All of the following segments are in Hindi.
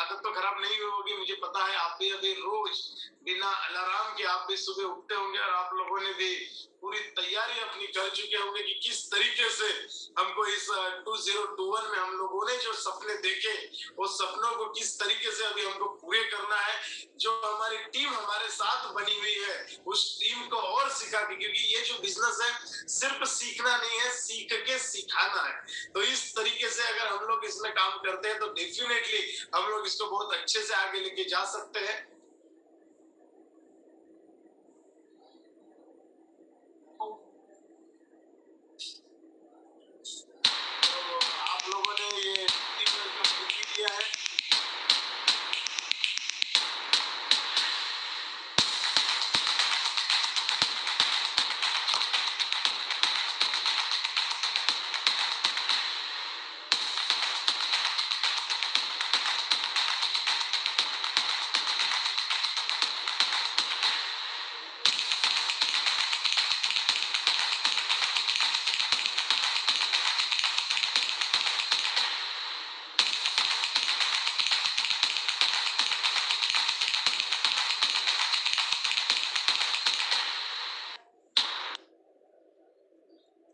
आदत तो खराब नहीं होगी, मुझे पता है। आप भी अभी रोज बिना अलार्म के आप भी सुबह उठते होंगे और आप लोगों ने भी पूरी तैयारी अपनी कर चुके होंगे कि किस तरीके से हमको इस 2021 में हम लोगों ने जो सपने देखे, वो सपनों को किस तरीके से अभी हमको पूरे करना है। जो हमारी टीम हमारे साथ बनी हुई है, उस टीम को और सिखा के, क्योंकि ये जो बिजनेस है सिर्फ सीखना नहीं है, सीख के सिखाना है। तो इस तरीके से अगर हम लोग इसमें काम करते हैं तो डेफिनेटली हम लोग इसको बहुत अच्छे से आगे लेके जा सकते हैं। तो आप लोगों ने ये टीम वेलकम किया है।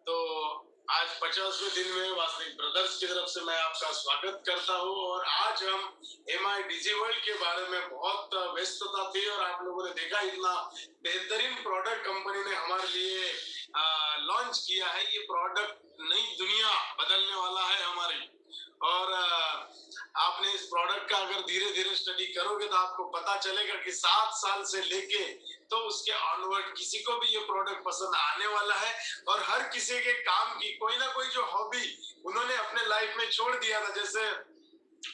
तो आज 50वें दिन में वास्तविक ब्रदर्स की तरफ से मैं आपका स्वागत करता हूं। और आज हम MI डिजीवर्ल्ड के बारे में बहुत व्यस्तता थी और आप लोगों ने देखा इतना बेहतरीन प्रोडक्ट कंपनी ने हमारे लिए लॉन्च किया है। ये प्रोडक्ट नई दुनिया बदलने वाला है हमारी। और आपने इस प्रोडक्ट का अगर धीरे धीरे स्टडी करोगे तो आपको पता चलेगा कि 7 साल से लेके तो उसके ऑनवर्ड किसी को भी ये प्रोडक्ट पसंद आने वाला है। और हर किसी के काम की कोई ना कोई जो हॉबी उन्होंने अपने लाइफ में छोड़ दिया था, जैसे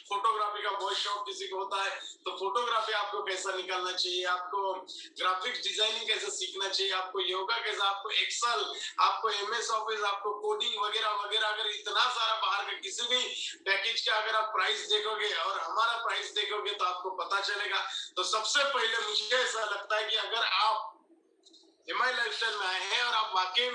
फोटोग्राफी का बहुत शौक किसी को होता है, तो फोटोग्राफी आपको कैसा निकालना चाहिए, आपको ग्राफिक्स डिजाइनिंग कैसे सीखना चाहिए, आपको योगा कैसा, आपको एक्सेल, आपको MS ऑफिस, आपको कोडिंग वगैरह वगैरह। अगर इतना सारा बाहर के किसी भी पैकेज का अगर आप प्राइस देखोगे और हमारा प्राइस देखोगे तो आपको पता चलेगा। तो सबसे पहले मुझे ऐसा लगता है कि अगर आप MI लाइफस्टाइल में आए हैं और आप वाकई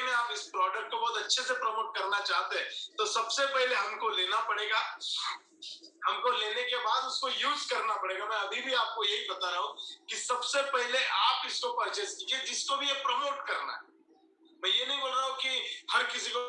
में आप इस प्रोडक्ट को बहुत अच्छे से प्रमोट करना चाहते हैं, तो सबसे पहले हमको लेना पड़ेगा। हमको लेने के बाद उसको यूज करना पड़ेगा। मैं अभी भी आपको यही बता रहा हूँ कि सबसे पहले आप इसको परचेस कीजिए, जिसको भी ये प्रमोट करना है। मैं ये नहीं बोल रहा हूँ कि हर किसी को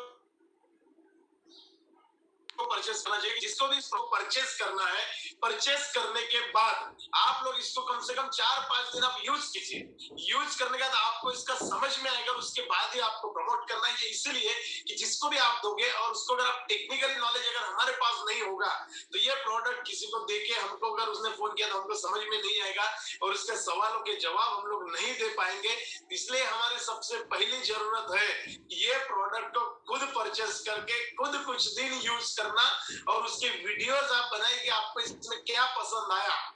परचेस करना चाहिए, जिसको भी इसको परचेस करना है, परचेस करने के बाद आप लोग इसको कम से कम 4-5 दिन आप यूज कीजिए। यूज करने के बाद आपको इसका समझ में आएगा, उसके बाद ही आपको प्रमोट करना है। ये इसलिए कि जिसको भी आप दोगे और उसको अगर आप टेक्निकल नॉलेज अगर हमारे पास नहीं होगा तो ये प्रोडक्ट किसी को देके हमको अगर उसने फोन किया तो हमको समझ में नहीं आएगा और उसके सवालों के जवाब हम लोग नहीं दे पाएंगे। इसलिए हमारी सबसे पहली जरूरत है कि ये प्रोडक्ट को खुद परचेस करके खुद कुछ दिन यूज करना और उसके वीडियोस आप बनाइए कि आपको इसमें क्या पसंद आया।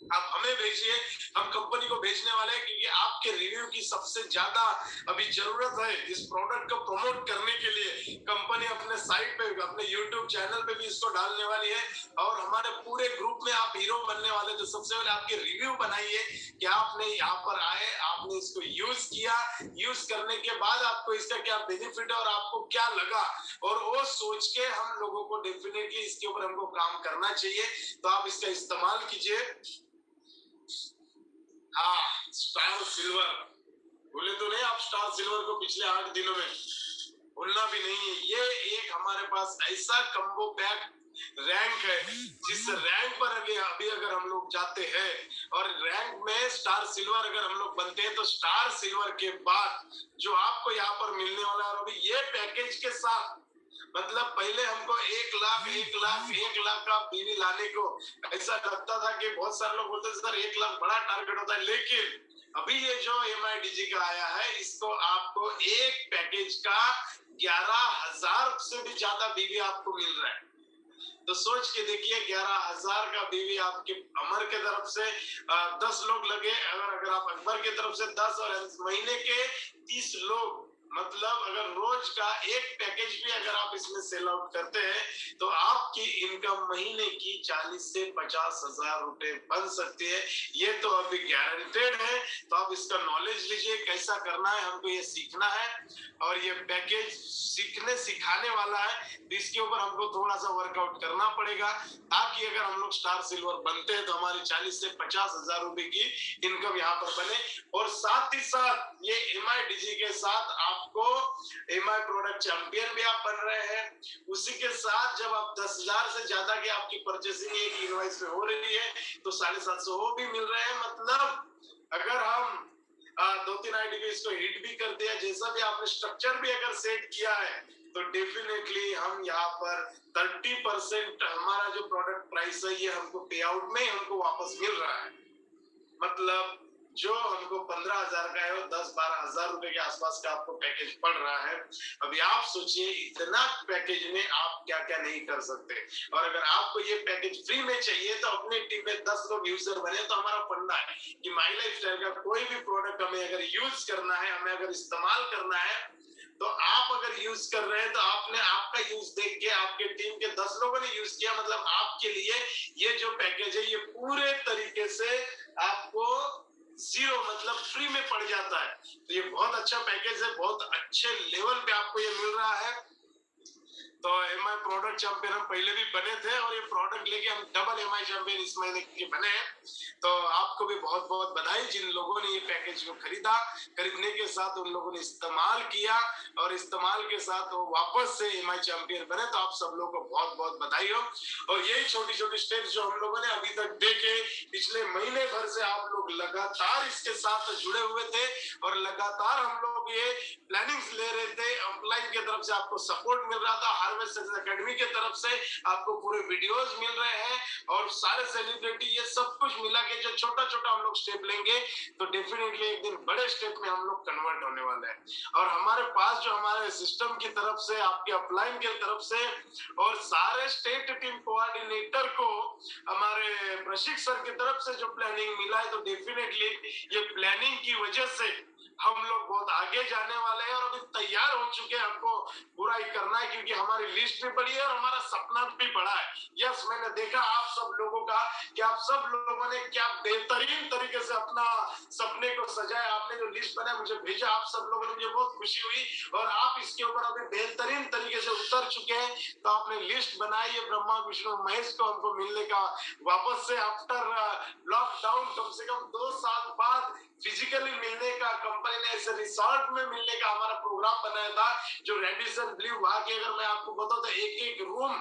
आप हमें भेजिए, हम कंपनी को भेजने वाले हैं, क्योंकि आपके रिव्यू की सबसे ज्यादा अभी जरूरत है। इस प्रोडक्ट को प्रमोट करने के लिए कंपनी अपने साइट पे, अपने YouTube चैनल पे भी इसको डालने वाली है और हमारे पूरे ग्रुप में आप हीरो बनने वाले। तो सबसे पहले आपके रिव्यू बनाइए कि आपने यहाँ पर आए, आपने इसको यूज किया, यूज करने के बाद आपको इसका क्या बेनिफिट है और आपको क्या लगा, और वो सोच के हम लोगों को डेफिनेटली इसके ऊपर हमको काम करना चाहिए। तो आप इसका इस्तेमाल कीजिए। हाँ, स्टार सिल्वर भूले तो नहीं आप। स्टार सिल्वर को पिछले 8 दिनों में भूलना भी नहीं है। ये एक हमारे पास ऐसा कम्बो पैक रैंक है, जिस रैंक पर अभी अगर हम लोग जाते हैं और रैंक में स्टार सिल्वर अगर हम लोग बनते हैं तो स्टार सिल्वर के बाद जो आपको यहाँ पर मिलने वाला है, और अभी ये पैकेज के साथ मतलब पहले हमको 1 लाख का बीवी लाने को ऐसा लगता था कि बहुत सारे लोग बोलते थे सर 1 लाख बड़ा टारगेट होता है, लेकिन अभी ये जो MIDG का आया है इसको आपको एक पैकेज का 11,000 से भी ज्यादा बीवी आपको मिल रहा है। तो सोच के देखिए, 11,000 का बीवी आपके अमर के तरफ से 10 लोग लगे, अगर आप अकबर की तरफ से 10 और महीने के 30 लोग मतलब अगर रोज का एक पैकेज भी अगर आप इसमें सेल आउट करते हैं तो आपकी इनकम महीने की 40 से 50,000 रुपए बन सकती है। ये तो अभी गारंटेड है। तो आप इसका नॉलेज लीजिए, कैसा करना है हमको ये सीखना है और ये पैकेज सीखने सिखाने वाला है। तो इसके ऊपर हमको थोड़ा सा वर्कआउट करना पड़ेगा ताकि अगर हम लोग स्टार सिल्वर बनते हैं तो हमारी 40 से 50,000 रुपए की इनकम यहाँ पर बने। और साथ ही साथ ये MIDG के साथ आपको MI प्रोडक्ट चैंपियन भी आप बन रहे हैं। उसी के साथ जब आप 10,000 से ज्यादा की आपकी परचेसिंग एक इनवॉइस में हो रही है तो 750 वो भी मिल रहे हैं। मतलब अगर हम 2-3 आईडी पे इसको हिट भी कर दिया, जैसा भी आपने स्ट्रक्चर भी अगर सेट किया है तो डेफिनेटली हम यहाँ पर 30% हमारा जो प्रोडक्ट प्राइस है ये हमको पे आउट में हमको वापस मिल रहा है। मतलब जो हमको 15,000 का है वो 10-12,000 रुपए के आसपास का आपको पैकेज पड़ रहा है। अभी आप सोचिए इतना पैकेज में आप क्या क्या नहीं कर सकते। और अगर आपको ये पैकेज फ्री में चाहिए तो अपनी टीम में 10 लोग यूजर बने। तो हमारा फंडा है कि माई लाइफ स्टाइल का कोई भी प्रोडक्ट हमें अगर यूज करना है, हमें अगर इस्तेमाल करना है, तो आप अगर यूज कर रहे हैं तो आपने आपका यूज देख के आपके टीम के 10 लोगों ने यूज किया, मतलब आपके लिए ये जो पैकेज है ये पूरे तरीके से आपको जीरो मतलब फ्री में पड़ जाता है। तो ये बहुत अच्छा पैकेज है, बहुत अच्छे लेवल पे आपको ये मिल रहा है। तो MI प्रोडक्ट चैंपियन हम पहले भी बने थे और ये प्रोडक्ट लेके हम डबल MI चैंपियन इस महीने के बने हैं। तो आपको भी बहुत बहुत बधाई जिन लोगों ने ये पैकेज को खरीदा। खरीदने के साथ उन लोगों ने इस्तेमाल किया और इस्तेमाल के साथ वो वापस से MI चैंपियन बने। तो आप सब लोगों को बहुत बहुत बधाई हो। और यही छोटी छोटी स्टेप्स जो हम लोगों ने अभी तक देखे, पिछले महीने भर से आप लोग लगातार इसके साथ जुड़े हुए थे और लगातार हम लोग ये प्लानिंग्स ले रहे थे। ऑनलाइन की तरफ से आपको सपोर्ट मिल रहा था, हार्वेस्ट सक्सेस एकेडमी की तरफ से आपको पूरे वीडियोस मिल रहे हैं और सारे सेलिब्रिटी, ये सब कुछ मिला के जो छोटा छोटा हम लोग स्टेप लेंगे तो डेफिनेटली एक दिन बड़े स्टेप में हम लोग कन्वर्ट होने वाले हैं। और हमारे पास जो हमारे सिस्टम की तरफ से, आपके अपलाइन की तरफ से और सारे स्टेट टीम कोऑर्डिनेटर को हमारे प्रशिक्षक सर की तरफ से जो प्लानिंग मिला है, तो डेफिनेटली ये प्लानिंग की वजह से हम लोग बहुत आगे जाने वाले हैं और अभी तैयार हो चुके हैं। हमको पूरा ही करना है क्योंकि हमारी लिस्ट भी बड़ी है और हमारा सपना भी बड़ा है। यस, मैंने देखा आप सब लोगों का कि आप सब लोगों ने क्या बेहतरीन तरीके से अपना सपने को सजाया। आपने जो लिस्ट बनाया मुझे भेजा, आप सब लोगों ने, मुझे बहुत खुशी हुई। और आप इसके ऊपर अभी बेहतरीन तरीके से उतर चुके हैं। तो आपने लिस्ट बनाई है ब्रह्मा विष्णु महेश को हमको मिलने का, वापस से आफ्टर लॉकडाउन कम से कम 2 साल बाद फिजिकली मिलने का, कंपनी ने ऐसे रिसोर्ट में मिलने का हमारा प्रोग्राम बनाया था जो रेडिसन ब्लू। वहां के अगर मैं आपको बताऊं तो एक एक रूम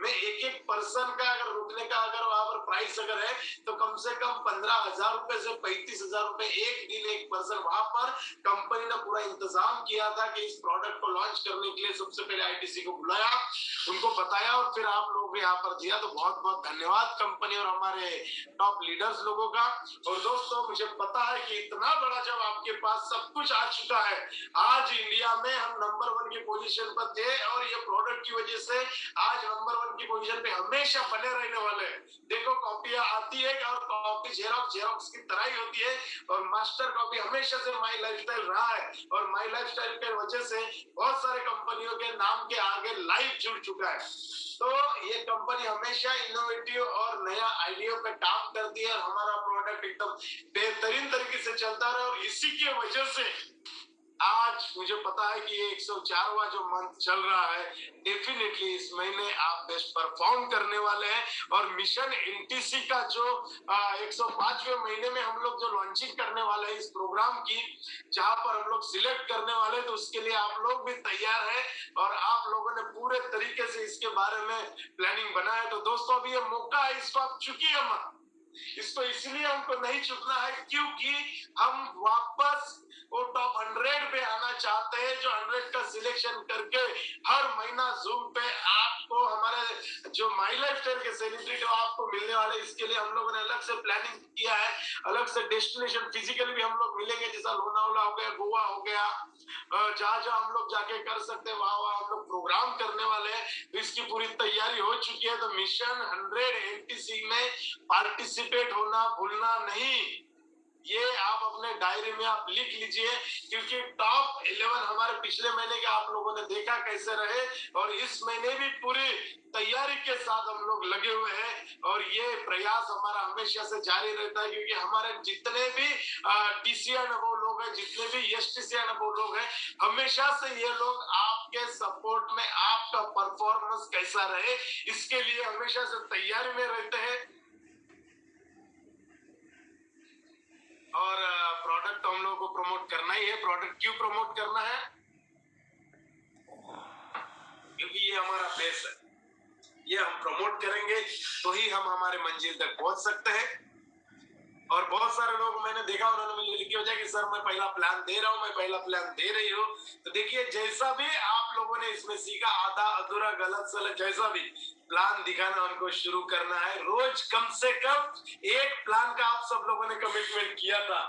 में एक एक पर्सन का अगर रुकने का अगर वहां पर प्राइस अगर है तो कम से कम 15,000 रुपए से 35,000 रुपए एक दिन एक पर्सन। वहां पर कंपनी ने पूरा इंतजाम किया था कि इस प्रोडक्ट को लॉन्च करने के लिए सबसे पहले ITC को बुलाया, उनको बताया और फिर आप लोग यहाँ पर दिया। तो बहुत बहुत धन्यवाद कंपनी और हमारे टॉप लीडर्स लोगों का। और दोस्तों मुझे पता है कि इतना बड़ा जब आपके पास सब कुछ आ चुका है, आज इंडिया में हम नंबर 1 की पोजीशन पर थे और ये प्रोडक्ट की वजह से आज नंबर 1 की पोजीशन पे हमेशा बने रहने वाले हैं। देखो कॉपियां आती है और कॉपी जेरोक्स की तरह ही होती है और मास्टर कॉपी हमेशा से माई लाइफस्टाइल रहा है और माई लाइफस्टाइल की वजह से बहुत सारे कंपनियों के नाम के आगे लाइफ जुड़ चुका है। तो ये कंपनी हमेशा इनोवेटिव और नया आइडिया पे काम करती है और हमारा प्रोडक्ट एकदम बेहतरीन तरीके से चलता रहा। और इसी की वजह से आज मुझे पता है कि ये 104वां जो मंथ चल रहा है, डेफिनेटली इस महीने आप बेस्ट परफॉर्म करने वाले हैं। और मिशन NTC का जो 105वें महीने में हम लोग जो लॉन्चिंग करने वाले हैं इस प्रोग्राम की, जहां पर हम लोग सिलेक्ट करने वाले हैं, तो उसके लिए आप लोग भी तैयार हैं और आप लोगों ने पूरे तरीके से इसके बारे में प्लानिंग बनाया। तो दोस्तों अभी ये मौका है, इसको आप चुकिए मत। इसको इसलिए हमको नहीं चुकना है क्योंकि हम वापस वो टॉप 100 पे आना चाहते हैं, जो 100 का सिलेक्शन करके हर महीना जूम पे आपको हमारे जो माई लाइफस्टाइल के सेलिब्रिटी आपको मिलने वाले। इसके लिए हम लोगों ने अलग से प्लानिंग किया है, अलग से डेस्टिनेशन फिजिकली भी हम लोग मिलेंगे, जैसा लोनावाला हो गया, गोवा हो गया, जहां जहां हम लोग जाके कर सकते हैं वहां वहां हम लोग प्रोग्राम करने वाले हैं। तो इसकी पूरी तैयारी हो चुकी है। तो मिशन 100 NTC में पार्टिसिपेट होना भूलना नहीं। ये आप अपने डायरी में आप लिख लीजिए, क्योंकि टॉप 11 हमारे पिछले महीने के आप लोगों ने देखा कैसे रहे, और इस महीने भी पूरी तैयारी के साथ हम लोग लगे हुए हैं, और ये प्रयास हमारा हमेशा से जारी रहता है, क्योंकि हमारे जितने भी टीसीएन वो लोग हैं, जितने भी एसटीसीएन वो लोग हैं, हमेशा से ये लोग आपके सपोर्ट में आपका परफॉर्मेंस कैसा रहे इसके लिए हमेशा से तैयारी में रहते हैं। और प्रोडक्ट तो हम लोग को प्रमोट करना ही है। प्रोडक्ट क्यों प्रमोट करना है? क्योंकि ये हमारा बेस है, ये हम प्रमोट करेंगे तो ही हम हमारे मंजिल तक पहुंच सकते हैं। और बहुत सारे लोग मैंने देखा, उन्होंने मुझे लिखे हो जाए कि सर मैं पहला प्लान दे रहा हूँ, मैं पहला प्लान दे रही हूँ। तो देखिए, जैसा भी आप लोगों ने इसमें सीखा, आधा अधूरा गलत सलत जैसा भी, प्लान दिखाना उनको शुरू करना है। रोज कम से कम एक प्लान का आप सब लोगों ने कमिटमेंट किया था,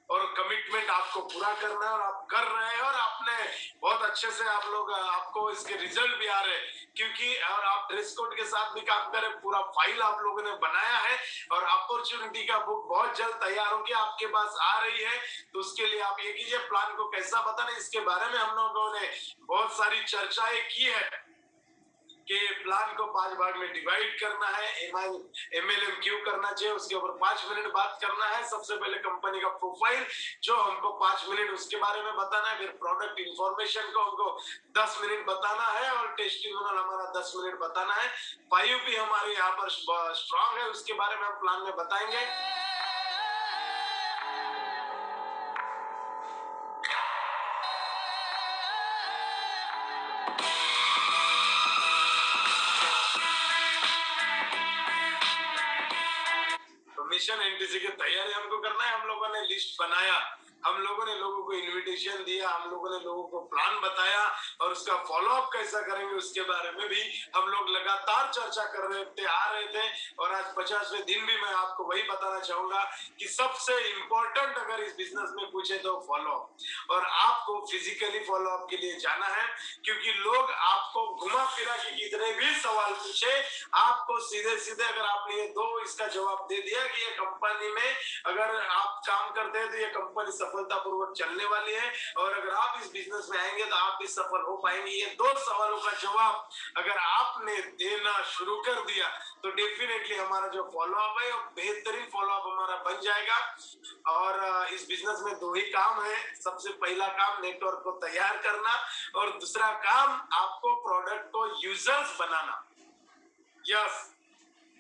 और कमिटमेंट आपको पूरा करना है, और आप कर रहे हैं, और आपने बहुत अच्छे से आप लोग, आपको इसके रिजल्ट भी आ रहे हैं, क्योंकि और आप ड्रेस कोड के साथ भी काम करें, पूरा फाइल आप लोगों ने बनाया है, और अपॉर्चुनिटी का बुक बहुत जल्द तैयार होकर आपके पास आ रही है। तो उसके लिए आप ये कीजिए, प्लान को कैसा बताना, इसके बारे में हम लोगों ने बहुत सारी चर्चाएं की है कि प्लान को 5 भाग में डिवाइड करना है, एमएलएम क्यों करना चाहिए, उसके ऊपर 5 मिनट बात करना है। सबसे पहले कंपनी का प्रोफाइल जो हमको 5 मिनट उसके बारे में बताना है, फिर प्रोडक्ट इंफॉर्मेशन को हमको 10 मिनट बताना है, और टेस्टिमोनियल हमारा 10 मिनट बताना है। 5P हमारे यहाँ पर स्ट्रांग है, उसके बारे में हम प्लान में बताएंगे। मिशन एनटीसी की तैयारी हमको करना है। हम लोगों ने लिस्ट बनाया, हम लोगों ने लोगों को इनविटेशन दिया, हम लोगों ने लोगों को प्लान बताया, और उसका फॉलोअप कैसा करेंगे उसके बारे में भी हम लोग लगातार चर्चा कर रहे थे, आ रहे थे। और आज 50वें दिन भी मैं आपको वही बताना चाहूंगा कि सबसे इंपॉर्टेंट अगर इस बिजनेस में पूछे तो फॉलोअप, और आपको फिजिकली फॉलोअप के लिए जाना है, क्योंकि लोग आपको घुमा फिरा के कितने भी सवाल पूछे, आपको सीधे सीधे अगर आपने ये दो इसका जवाब दे दिया कि ये कंपनी में अगर आप काम करते हैं तो ये कंपनी सफलतापूर्वक चलने वाली है, और अगर आप इस बिजनेस में आएंगे तो आप भी सफल हो पाएंगे, ये दो सवालों का जवाब अगर आपने देना शुरू कर दिया तो डेफिनेटली हमारा जो फॉलोअप है वो बेहतरीन फॉलोअप हमारा बन जाएगा। और इस बिजनेस में दो ही काम है। सबसे पहला काम नेटवर्क को तैयार करना, और दूसरा काम आपको प्रोडक्ट को यूजर्स बनाना। यस,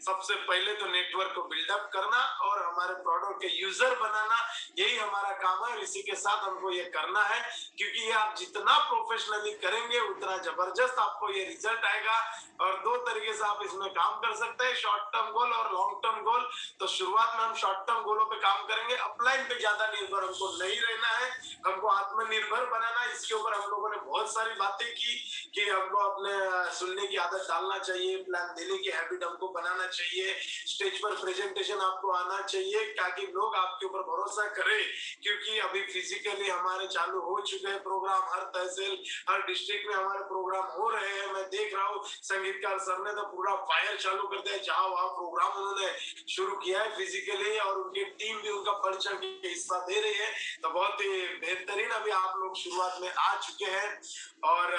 सबसे पहले तो नेटवर्क को बिल्डअप करना और हमारे प्रोडक्ट के यूजर बनाना, यही हमारा काम है, और इसी के साथ हमको ये करना है, क्योंकि ये आप जितना प्रोफेशनली करेंगे उतना जबरदस्त आपको ये रिजल्ट आएगा। और दो तरीके से आप इसमें काम कर सकते हैं, शॉर्ट टर्म गोल और लॉन्ग टर्म गोल। तो शुरुआत में हम शॉर्ट टर्म गोलों पे काम करेंगे, अपलाइन पे ज्यादा निर्भर हमको नहीं रहना है, हमको आत्मनिर्भर बनाना है। इसके ऊपर हम लोगों ने बहुत सारी बातें की कि हमको अपने सुनने की आदत डालना चाहिए, प्लान देने की हैबिट हमको बनाना चाहिए, स्टेज पर प्रेजेंटेशन आपको आना चाहिए ताकि लोग आपके ऊपर भरोसा करें, क्योंकि अभी फिजिकली हमारे चालू हो चुके हैं प्रोग्राम, हर तहसील हर डिस्ट्रिक्ट में हमारे प्रोग्राम हो रहे हैं। मैं देख रहा हूँ संगीतकार सर ने तो पूरा फायर चालू कर दिया, जहाँ वहाँ प्रोग्राम उन्होंने शुरू किया है फिजिकली, और उनकी टीम भी उनका बढ़ चढ़ के हिस्सा दे रही है। तो बहुत ही बेहतरीन अभी आप लोग शुरुआत में आ चुके हैं। और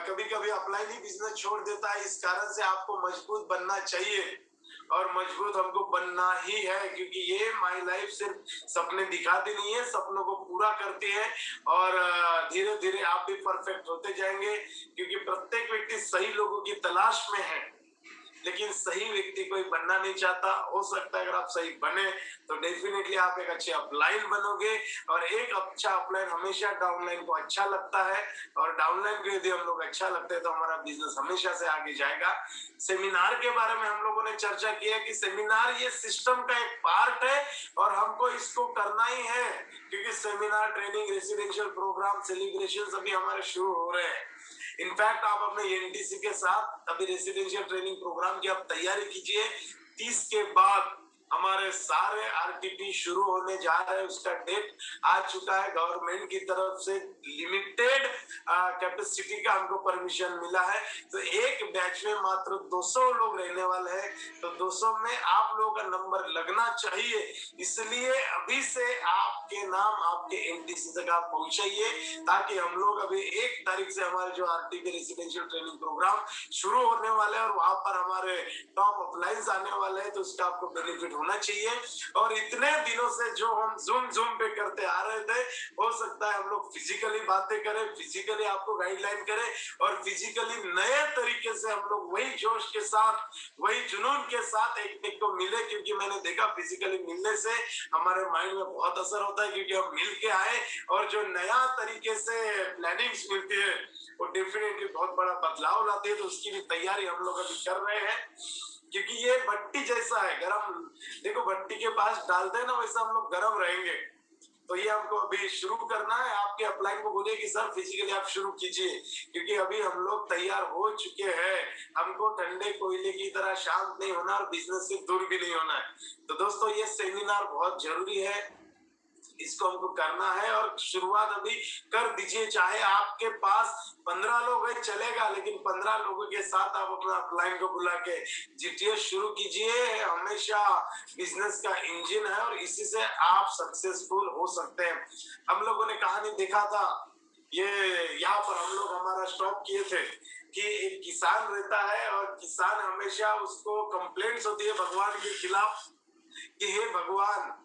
कभी कभी अपलाइन ही बिजनेस छोड़ देता है, इस कारण से आपको मजबूत बनना चाहिए, और मजबूत हमको बनना ही है, क्योंकि ये माई लाइफ सिर्फ सपने दिखाती नहीं है, सपनों को पूरा करती है। और धीरे धीरे आप भी परफेक्ट होते जाएंगे, क्योंकि प्रत्येक व्यक्ति सही लोगों की तलाश में है, लेकिन सही व्यक्ति कोई बनना नहीं चाहता। हो सकता है अगर आप सही बने तो डेफिनेटली आप एक अच्छे अपलाइन बनोगे, और एक अच्छा अपलाइन हमेशा डाउनलाइन को अच्छा लगता है, और डाउनलाइन को यदि हम लोग अच्छा लगते हैं तो हमारा बिजनेस हमेशा से आगे जाएगा। सेमिनार के बारे में हम लोगों ने चर्चा की है कि सेमिनार ये सिस्टम का एक पार्ट है, और हमको इसको करना ही है, क्योंकि seminar, training, residential programme, celebration अभी हमारे शुरू हो रहे हैं। इनफैक्ट आप अपने एनटीसी के साथ अभी रेसिडेंशियल ट्रेनिंग प्रोग्राम की आप तैयारी कीजिए। 30 के बाद हमारे सारे आरटीपी शुरू होने जा रहे हैं, उसका डेट आ चुका है। गवर्नमेंट की तरफ से लिमिटेड कैपेसिटी का हमको परमिशन मिला है, तो एक बैच में मात्र 200 लोग रहने वाले हैं, तो 200 में आप लोगों का नंबर लगना चाहिए। इसलिए अभी से आपके नाम आपके एनटीसी तक आप पहुंचाइए, ताकि हम लोग अभी 1 तारीख से हमारे जो आरटीपी रेसिडेंशियल ट्रेनिंग प्रोग्राम शुरू होने वाले हैं और वहां पर हमारे टॉप अपलाइंस आने वाले हैं, तो उसका आपको बेनिफिट होना चाहिए। और इतने दिनों से जो हम जूम पे करते आ रहे थे, हो सकता है हम लोग फिजिकली बातें करें, फिजिकली आपको गाइडलाइन करें और फिजिकली नए तरीके से हम लोग वही जोश के साथ, वही जुनून के साथ एक को मिले, क्योंकि मैंने देखा फिजिकली मिलने से हमारे माइंड में बहुत असर होता है, क्योंकि हम मिल के आए और जो नया तरीके से प्लानिंग्स मिलती है वो डेफिनेटली बहुत बड़ा बदलाव लाती है। तो उसकी भी तैयारी हम लोग अभी कर रहे हैं, क्योंकि ये भट्टी जैसा है, गरम, देखो भट्टी के पास डालते हैं ना, वैसा हम लोग गरम रहेंगे। तो ये हमको अभी शुरू करना है। आपके अपलाइन को बोलिए कि सर फिजिकली आप शुरू कीजिए, क्योंकि अभी हम लोग तैयार हो चुके हैं। हमको ठंडे कोयले की तरह शांत नहीं होना और बिजनेस से दूर भी नहीं होना है। तो दोस्तों ये सेमिनार बहुत जरूरी है, इसको हमको करना है और शुरुआत अभी कर दीजिए। चाहे आपके पास 15 लोग है चलेगा, लेकिन 15 लोगों के साथ आप अपना अपलाइन को बुला के जीटीएस शुरू कीजिए। हमेशा बिजनेस का इंजन है और इसी से आप सक्सेसफुल हो सकते हैं। हम लोगों ने कहानी देखा था, ये यहाँ पर हम लोग हमारा स्टॉप किए थे कि एक किसान रहता है और किसान हमेशा उसको कंप्लेंट्स होती है भगवान के खिलाफ कि हे भगवान,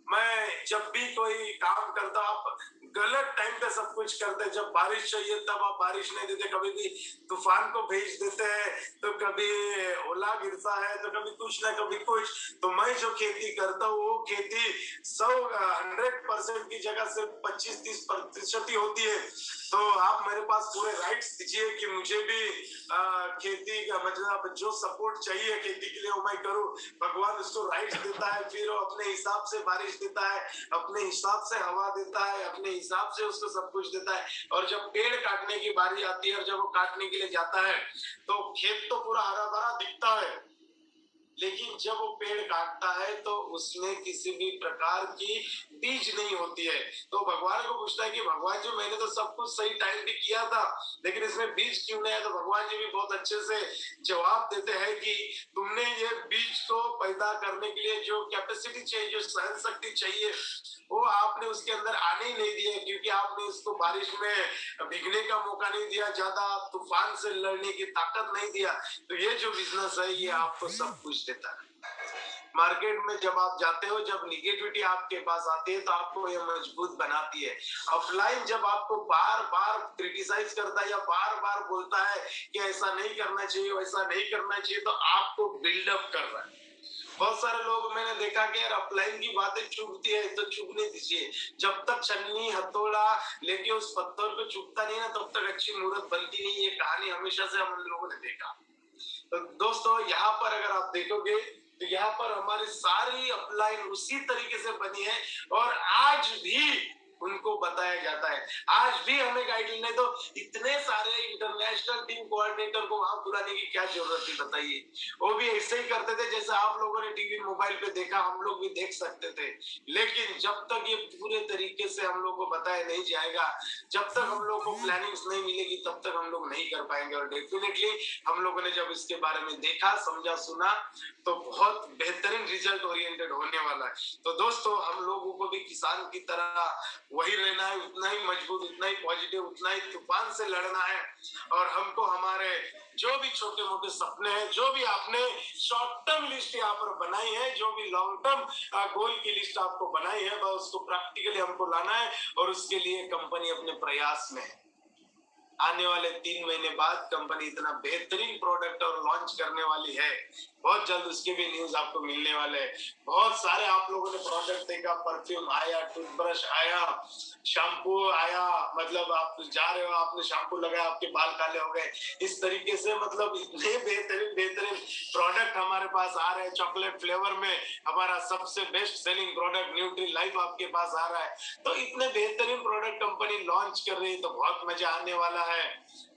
मैं जब भी कोई काम करता, आप गलत टाइम पे सब कुछ करते, जब बारिश चाहिए तब आप बारिश नहीं देते, कभी भी तूफान को भेज देते हैं, तो कभी ओला गिरता है, तो कभी कुछ ना कभी कुछ। तो मैं जो खेती करता हूँ वो खेती 100% की जगह से 25-30% ही होती है। तो आप मेरे पास पूरे राइट्स दीजिए कि मुझे भी खेती का मतलब जो सपोर्ट चाहिए खेती के लिए वो मैं करूँ। भगवान उसको राइट्स देता है, फिर वो अपने हिसाब से बारिश देता है, अपने हिसाब से हवा देता है, अपने हिसाब से उसको सब कुछ देता है। और जब पेड़ काटने की बारी आती है और जब वो काटने के लिए जाता है, तो खेत तो पूरा हरा भरा दिखता है, लेकिन जब वो पेड़ काटता है तो उसमें किसी भी प्रकार की बीज नहीं होती है। तो भगवान को पूछता है कि भगवान जी, मैंने तो सब कुछ सही टाइम पे किया था, लेकिन इसमें बीज क्यों नहीं है? तो भगवान जी भी बहुत अच्छे से जवाब देते हैं कि तुमने ये बीज को पैदा करने के लिए जो कैपेसिटी चाहिए, जो सहन शक्ति चाहिए, वो आपने उसके अंदर आने ही नहीं दिया, क्योंकि आपने उसको बारिश में भीगने का मौका नहीं दिया, ज्यादा तूफान से लड़ने की ताकत नहीं दिया। तो ये जो बिजनेस है ये आपको सब कुछ देता है। मार्केट में जब आप जाते हो, जब निगेटिविटी आपके पास आती है तो आपको ये मजबूत बनाती है। ऑफलाइन जब आपको बार बार क्रिटिसाइज करता है या बार बार बोलता है कि ऐसा नहीं करना चाहिए, वैसा नहीं करना चाहिए, तो आपको बिल्डअप कर रहा है। बहुत सारे लोग मैंने देखा कि यार अपलाइन की बातें चुभती है, तो चुभने दीजिए। जब तक छन्नी हथौड़ा लेके उस पत्थर पे चुभता नहीं ना, तब तक अच्छी मूर्त बनती नहीं। ये कहानी हमेशा से हम लोगों ने देखा। तो दोस्तों यहाँ पर अगर आप देखोगे तो यहाँ पर हमारी सारी अपलाइन उसी तरीके से बनी है और आज भी उनको बताया जाता है। आज भी हमें गाइडलाइन है, तो इतने सारे इंटरनेशनल टीम कोऑर्डिनेटर को वहां बुलाने की क्या जरूरत थी बताइए? वो भी ऐसे ही करते थे जैसे आप लोगों ने टीवी मोबाइल पे देखा, हम लोग भी देख सकते थे। लेकिन जब तक ये पूरे तरीके से हम लोग को बताया नहीं जाएगा, जब तक हम लोग को प्लानिंग्स नहीं मिलेगी, तब तक हम लोग नहीं कर पाएंगे। और डेफिनेटली हम लोगों ने जब इसके बारे में देखा, समझा, सुना, तो बहुत बेहतरीन रिजल्ट ओरिएंटेड होने वाला है। तो दोस्तों हम लोगों को भी किसान की तरह वही रहना है, उतना ही मजबूत, उतना ही पॉजिटिव, उतना ही तूफान से लड़ना है। और हमको हमारे जो भी छोटे मोटे सपने हैं, जो भी आपने शॉर्ट टर्म लिस्ट यहाँ पर बनाई है, जो भी लॉन्ग टर्म गोल की लिस्ट आपको बनाई है, वह उसको प्रैक्टिकली हमको लाना है। और उसके लिए कंपनी अपने प्रयास में है। आने वाले 3 महीने बाद कंपनी इतना बेहतरीन प्रोडक्ट और लॉन्च करने वाली है, बहुत जल्द उसके भी न्यूज आपको मिलने वाले हैं। बहुत सारे आप लोगों ने प्रोडक्ट देखा, परफ्यूम आया, टूथब्रश आया, शैम्पू आया, मतलब आप जा रहे हो, आपने शैम्पू लगाया, आपके बाल काले हो गए। इस तरीके से मतलब इतने बेहतरीन बेहतरीन प्रोडक्ट हम हमारे पास आ रहे हैं चॉकलेट फ्लेवर में, हमारा सबसे best selling product nutri life आपके पास आ रहा है। तो इतने बेहतरीन प्रोडक्ट कंपनी लॉन्च कर रही है, तो बहुत मजा आने वाला है।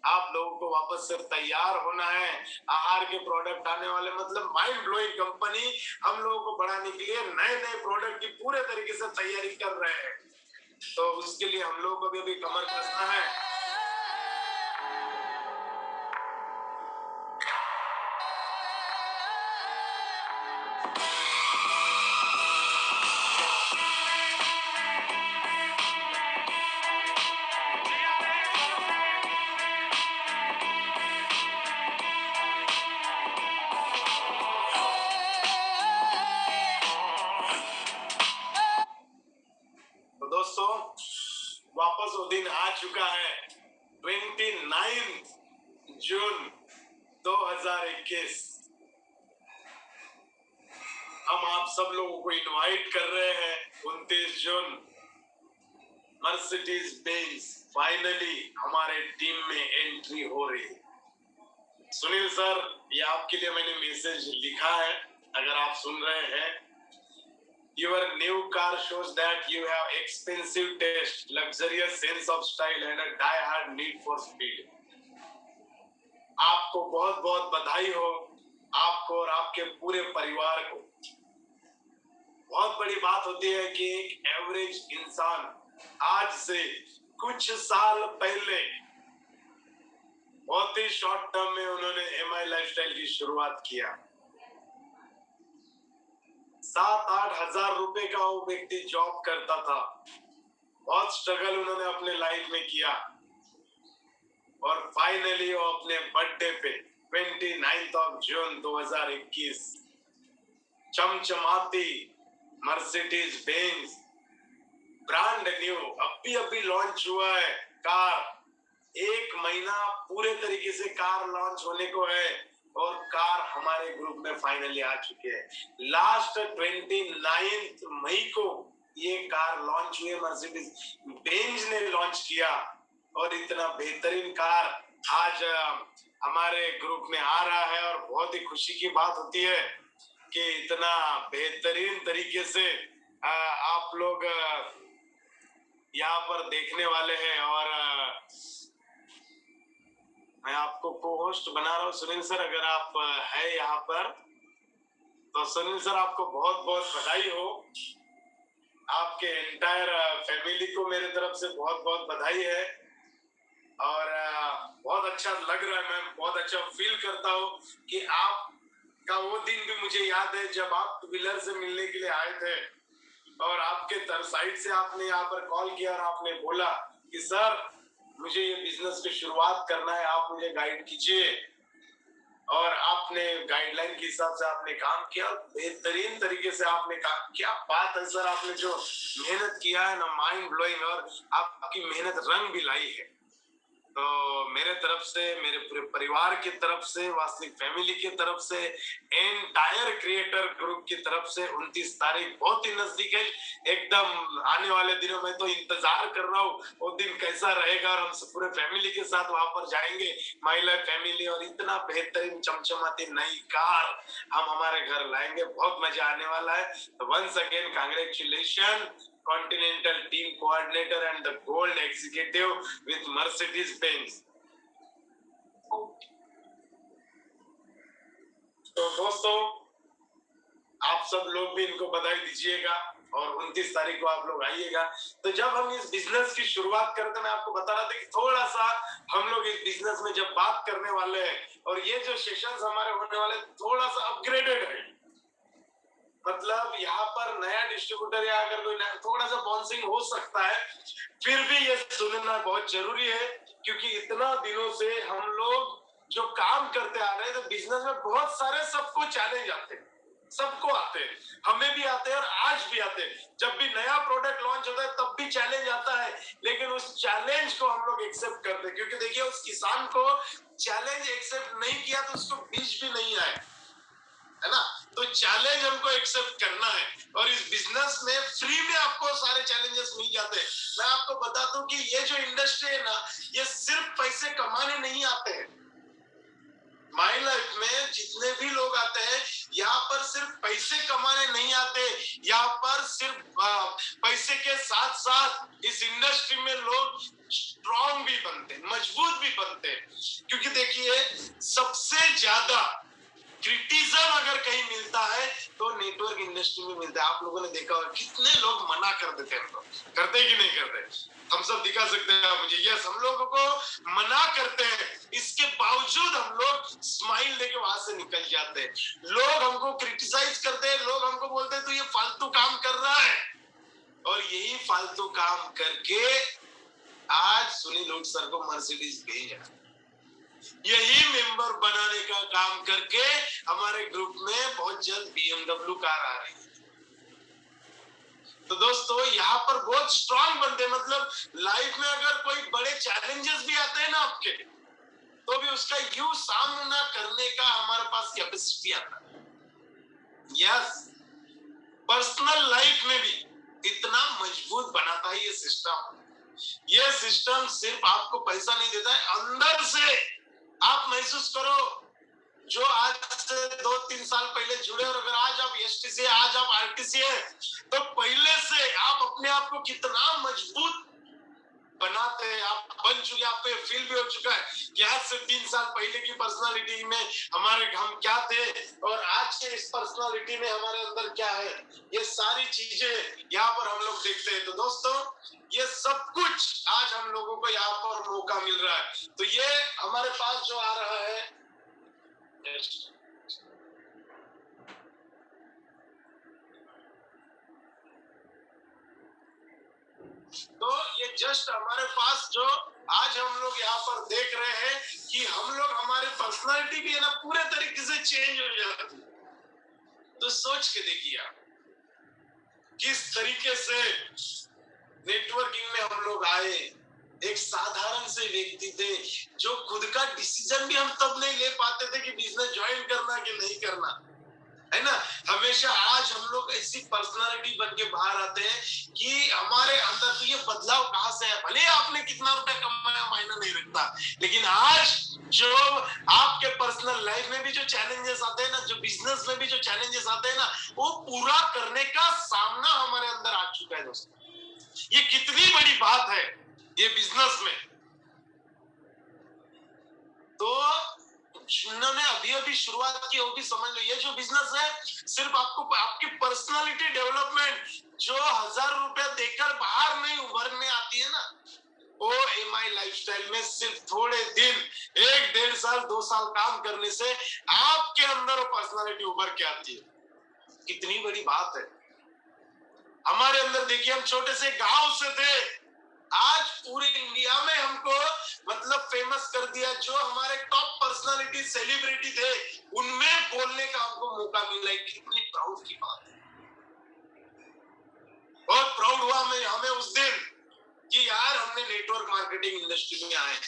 आप लोगों को वापस से तैयार होना है। आहार के प्रोडक्ट आने वाले, मतलब माइंड ब्लोइंग कंपनी हम लोगों को बढ़ाने के लिए नए नए प्रोडक्ट की पूरे तरीके से तैयारी कर रहे हैं। तो उसके लिए हम लोगों को भी अभी कमर कसना है। तो दोस्तों, वापस वो दिन आ चुका है, 29 जून 2021। हम आप सब लोगों को इनवाइट कर रहे हैं 29 जून। मर्सिडीज बेंज फाइनली हमारे टीम में एंट्री हो रही है। सुनील सर, ये आपके लिए मैंने मैसेज लिखा है, अगर आप सुन रहे हैं। Your new car shows that you have expensive taste, luxurious sense of style and a die-hard need for speed. आपको बहुत बहुत बधाई हो, आपको और आपके पूरे परिवार को। बहुत बड़ी बात होती है कि एक एवरेज इंसान आज से कुछ साल पहले बहुत ही शॉर्ट टर्म में उन्होंने एमआई लाइफस्टाइल की शुरुआत किया। 7-8 हजार रुपए का वो व्यक्ति जॉब करता था। बहुत स्ट्रगल उन्होंने अपने लाइफ में किया और फाइनली वो अपने बर्थडे पे 29 जून 2021 चमचमाती मर्सिडीज बेंज ब्रांड न्यू अभी लॉन्च हुआ है कार। 1 महीना पूरे तरीके से कार लॉन्च होने को है और कार हमारे ग्रुप में फाइनली आ चुके हैं। लास्ट 29 मई को ये कार लॉन्च हुई, मर्सिडीज बेंज ने लॉन्च किया और इतना बेहतरीन कार आज हमारे ग्रुप में आ रहा है। और बहुत ही खुशी की बात होती है कि इतना बेहतरीन तरीके से आप लोग यहाँ पर देखने वाले हैं। और मैं आपको को होस्ट बना रहा हूँ। सुनील सर, अगर आप है यहाँ पर तो सुनील सर, आपको बहुत बहुत बधाई हो। आपके एंटायर फैमिली को मेरे तरफ से बहुत बहुत बधाई है। और बहुत अच्छा लग रहा है, मैं बहुत अच्छा फील करता हूँ कि आपका वो दिन भी मुझे याद है जब आप टू व्हीलर से मिलने के लिए आए थे और आपके साइड से आपने यहाँ पर कॉल किया और आपने बोला कि सर मुझे ये बिजनेस की शुरुआत करना है, आप मुझे गाइड कीजिए। और आपने गाइडलाइन के हिसाब से आपने काम किया, बेहतरीन तरीके से आपने काम किया। बात है सर, आपने जो मेहनत किया है ना, माइंड ब्लोइंग, और आपकी मेहनत रंग भी लाई है। तो मेरे तरफ से, मेरे पूरे परिवार की तरफ से, वास्तविक फैमिली की तरफ से, एंटायर क्रिएटर ग्रुप की तरफ से 29 तारीख बहुत ही नजदीक है, एकदम आने वाले दिनों में। तो इंतजार कर रहा हूँ वो दिन कैसा रहेगा और हम पूरे फैमिली के साथ वहां पर जाएंगे, महिला फैमिली, और इतना बेहतरीन चमचमाती नई कार हम हमारे घर लाएंगे। बहुत मजा आने वाला है। तो once again congratulation Continental Team Coordinator and the Gold Executive with Mercedes-Benz. तो दोस्तों, आप सब लोग भी इनको बधाई दीजिएगा और 29 तारीख को आप लोग आइएगा। तो जब हम इस बिजनेस की शुरुआत करते, मैं आपको बता रहा था कि थोड़ा सा हम लोग इस बिजनेस में जब बात करने वाले हैं और ये जो सेशंस हमारे होने वाले थोड़ा सा अपग्रेडेड है। मतलब यहाँ पर नया डिस्ट्रीब्यूटर या अगर कोई थोड़ा सा बाउंसिंग हो सकता है, फिर भी ये सुनना बहुत जरूरी है, क्योंकि इतना दिनों से हम लोग जो काम करते आ रहे हैं, तो बिजनेस में बहुत सारे सबको चैलेंज आते हैं, सबको आते हैं, हमें भी आते हैं और आज भी आते हैं। जब भी नया प्रोडक्ट लॉन्च होता है तब भी चैलेंज आता है, लेकिन उस चैलेंज को हम लोग एक्सेप्ट करते हैं, क्योंकि देखिए उस किसान को चैलेंज एक्सेप्ट नहीं किया तो उसको बीज भी नहीं आए, है ना। तो चैलेंज हमको एक्सेप्ट करना है और इस बिजनेस में फ्री में आपको सारे चैलेंजेस मिल जाते हैं। मैं आपको बता दूं कि ये जो इंडस्ट्री है ना, ये सिर्फ पैसे कमाने नहीं आते हैं। माई लाइफ में जितने भी लोग आते हैं, यहाँ पर सिर्फ पैसे कमाने नहीं आते, यहाँ पर सिर्फ पैसे के साथ साथ इस इंडस्ट्री में लोग स्ट्रॉन्ग भी बनते, मजबूत भी बनते। क्योंकि देखिए, सबसे ज्यादा क्रिटिसिज्म अगर कहीं मिलता है तो नेटवर्क इंडस्ट्री में मिलता है। आप लोगों ने देखा होगा कितने लोग मना कर देते हैं, करते कि नहीं करते? हम सब दिखा सकते हैं मुझे, यस, हम लोगों को मना करते हैं, इसके बावजूद हम लोग स्माइल लेके वहां से निकल जाते हैं। लोग हमको क्रिटिसाइज करते हैं, लोग हमको बोलते हैं तू ये फालतू काम कर रहा है, और यही फालतू काम करके आज सुनील उट सर को मर्सिडीज भेजा, यही मेंबर बनाने का काम करके हमारे ग्रुप में बहुत जल्द BMW कार आ रही है। तो दोस्तों, यहाँ पर बहुत स्ट्रांग बनते, मतलब लाइफ में अगर कोई बड़े चैलेंजेस भी आते हैं ना आपके, तो भी उसका यू सामना करने का हमारे पास कैपेसिटी आता है। यस, पर्सनल लाइफ में भी इतना मजबूत बनाता है ये सिस्टम। ये सिस्टम सिर्फ आपको पैसा नहीं देता है, अंदर से आप महसूस करो, जो आज से 2-3 साल पहले जुड़े, और अगर आज आप एसटी से, आज आप आरटीसी है, तो पहले से आप अपने आप को कितना मजबूत बनाते हैं, आप बन चुके, आप पे फील भी हो चुका है कि आज से 3 साल पहले की पर्सनालिटी में हम क्या थे, और आज के इस पर्सनालिटी में हमारे अंदर क्या है। ये सारी चीजें यहाँ पर हम लोग देखते हैं। तो दोस्तों, ये सब कुछ आज हम लोगों को यहाँ पर मौका मिल रहा है। तो ये हमारे पास जो आ रहा है, तो ये जस्ट हमारे पास जो आज हम लोग यहाँ पर देख रहे हैं कि हम लोग, हमारी पर्सनालिटी भी है ना पूरे तरीके से चेंज हो जाती है। तो सोच के देखिए आप किस तरीके से नेटवर्किंग में हम लोग आए। एक साधारण से व्यक्ति थे जो खुद का डिसीजन भी हम तब नहीं ले पाते थे कि बिजनेस ज्वाइन करना कि नहीं करना, है ना। हमेशा आज हम लोग ऐसी पर्सनालिटी बन के बाहर आते हैं कि हमारे अंदर तो ये बदलाव कहाँ से है। भले आपने कितना रुपया कमाया मायने नहीं रखता, लेकिन आज जो आपके पर्सनल लाइफ में भी जो चैलेंजेस आते हैं ना, जो बिजनेस में भी जो चैलेंजेस आते हैं ना, वो पूरा करने का सामना हमारे अंदर आ चुका है। दोस्तों, ये कितनी बड़ी बात है ये बिजनेस में। तो जिन्होंने अभी अभी शुरुआत की, वो भी समझ लो, ये जो बिजनेस है सिर्फ आपको आपकी पर्सनालिटी डेवलपमेंट, जो 1000 रुपया देकर बाहर नहीं उभरने आती है ना, वो एमआई लाइफस्टाइल में सिर्फ थोड़े दिन, 1-1.5 साल 2 साल काम करने से आपके अंदर वो पर्सनालिटी उभर के आती है। कितनी बड़ी बात है। हमारे अंदर देखिए, हम छोटे से गांव से थे, आज पूरे इंडिया में हमको मतलब फेमस कर दिया। जो हमारे टॉप पर्सनालिटी, सेलिब्रिटी थे, उनमें बोलने का हमको मौका मिला है। कितनी प्राउड की बात है। बहुत प्राउड हुआ हमें उस दिन कि यार हमने नेटवर्क मार्केटिंग इंडस्ट्री में आए,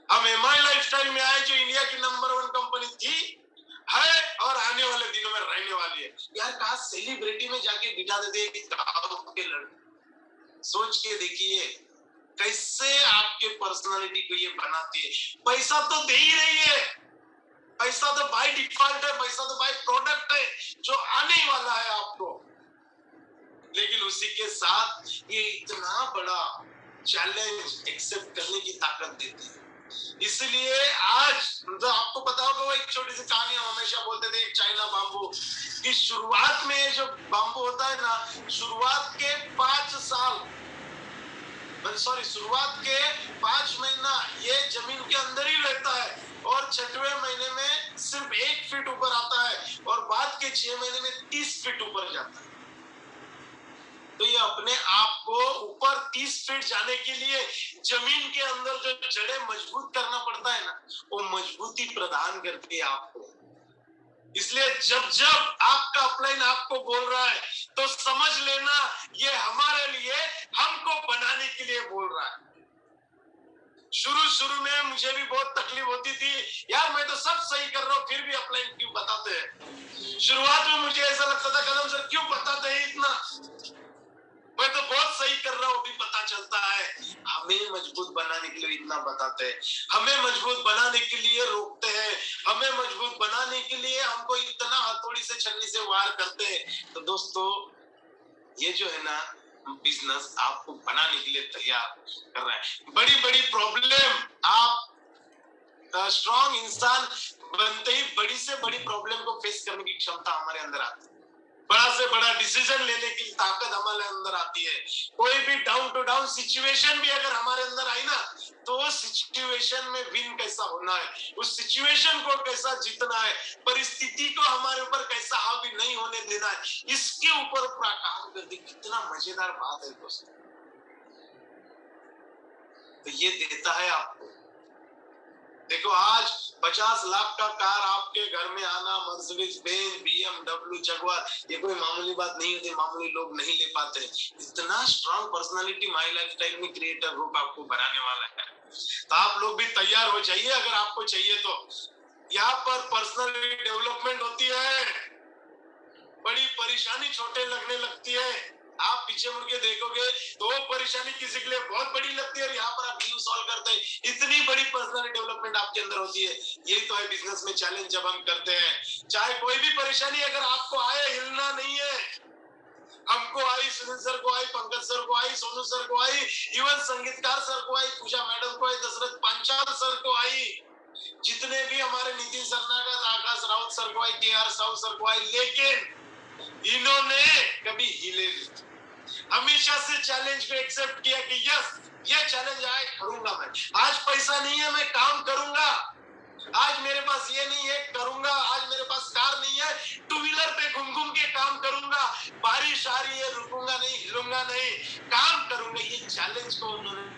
हम एमआई लाइफस्टाइल में आए, जो इंडिया की नंबर 1 कंपनी थी, है और आने वाले दिनों में रहने वाली है। यार कहा सेलिब्रिटी में जाके बिठा देते के लड़के। सोच के देखिए कैसे आपके पर्सनालिटी को ये बनाती है। पैसा तो दे ही रही है, पैसा तो बाय डिफॉल्ट है, पैसा तो बाय प्रोडक्ट है जो आने वाला है आपको, लेकिन उसी के साथ ये इतना बड़ा चैलेंज एक्सेप्ट करने की ताकत देती है। इसलिए आज तो आपको पता होगा, वो एक छोटी सी कहानी हम हमेशा बोलते थे, एक चाइना बाम्बू की शुरुआत में, जो बाम्बू होता है ना, शुरुआत के 5 महीना ये जमीन के अंदर ही रहता है, और 6वें महीने में सिर्फ 1 फीट ऊपर आता है, और बाद के 6 महीने में 30 फीट ऊपर जाता है। तो ये अपने आप को ऊपर 30 फीट जाने के लिए जमीन के अंदर जो जड़ें मजबूत करना पड़ता है ना, वो मजबूती प्रदान करती है आपको। इसलिए जब जब आपका अपलाइन आपको बोल रहा है, तो समझ लेना ये हमारे लिए, हमको बनाने के लिए बोल रहा है। शुरू में मुझे भी बहुत तकलीफ होती थी, यार मैं तो सब सही कर रहा हूँ, फिर भी अपलाइन क्यों बताते हैं। शुरुआत में मुझे ऐसा लगता था, कदम सर क्यों बताते हैं इतना, मैं तो बहुत सही कर रहा हूँ, भी पता चलता है। हमें मजबूत बनाने के लिए इतना बताते हैं, हमें मजबूत बनाने के लिए रोकते हैं, हमें मजबूत बनाने के लिए हमको इतना हथौड़ी से छन्नी से वार करते हैं। तो दोस्तों, ये जो है ना बिजनेस आपको बनाने के लिए तैयार कर रहा है। बड़ी बड़ी प्रॉब्लम आप स्ट्रॉन्ग इंसान बनते ही बड़ी से बड़ी प्रॉब्लम को फेस करने की क्षमता हमारे अंदर आती है। बड़ा से बड़ा डिसीजन लेने की ताकत हमारे अंदर आती है। कोई भी डाउन टू डाउन सिचुएशन भी अगर हमारे अंदर आई ना, तो उस सिचुएशन में विन कैसा होना है, उस सिचुएशन को कैसा जीतना है, परिस्थिति को हमारे ऊपर कैसा हावी नहीं होने देना है, इसके ऊपर काम करती। कितना मजेदार बात है दोस्तों। तो ये देता है आपको। देखो, आज 50 लाख का कार आपके घर में आना, मर्सिडीज बेंज, BMW, जगुआर, ये कोई मामूली बात नहीं होती। मामूली लोग नहीं ले पाते। इतना स्ट्रॉन्ग पर्सनालिटी माई लाइफस्टाइल में क्रिएटर ग्रुप आपको बनाने वाला है। तो आप लोग भी तैयार हो जाइए अगर आपको चाहिए तो। यहाँ पर पर्सनल डेवलपमेंट होती है। बड़ी परेशानी छोटे लगने लगती है। आप पीछे मुड़ के देखोगे तो वो परेशानी किसी के लिए बहुत बड़ी लगती है और यहाँ पर आप न्यू सॉल्व करते हैं। इतनी बड़ी पर्सनल डेवलपमेंट आपके अंदर होती है। यही तो है बिजनेस में चैलेंज जब हम करते हैं। चाहे कोई भी परेशानी अगर आपको आए, हिलना नहीं है। हमको आई, सुनील सर को आई, पंकज सर को आई, सोनू सर को आई, इवन संगीतकार सर को आई, पूजा मैडम को आई, दशरथ पांचाल सर को आई, जितने भी हमारे नितिन सरनागत, आकाश राउत सर को आई, KR साहू सर को आई, लेकिन इन्होंने कभी हिले नहीं। हमेशा से चैलेंज को एक्सेप्ट किया कि यस, ये चैलेंज आए, करूंगा मैं। आज पैसा नहीं है, मैं काम करूंगा। आज मेरे पास ये नहीं है, करूंगा। आज मेरे पास कार नहीं है, टू व्हीलर पे घूम घूम के काम करूंगा। बारिश आ रही है, रुकूंगा नहीं, हिलूंगा नहीं, काम करूंगा। ये चैलेंज को उन्होंने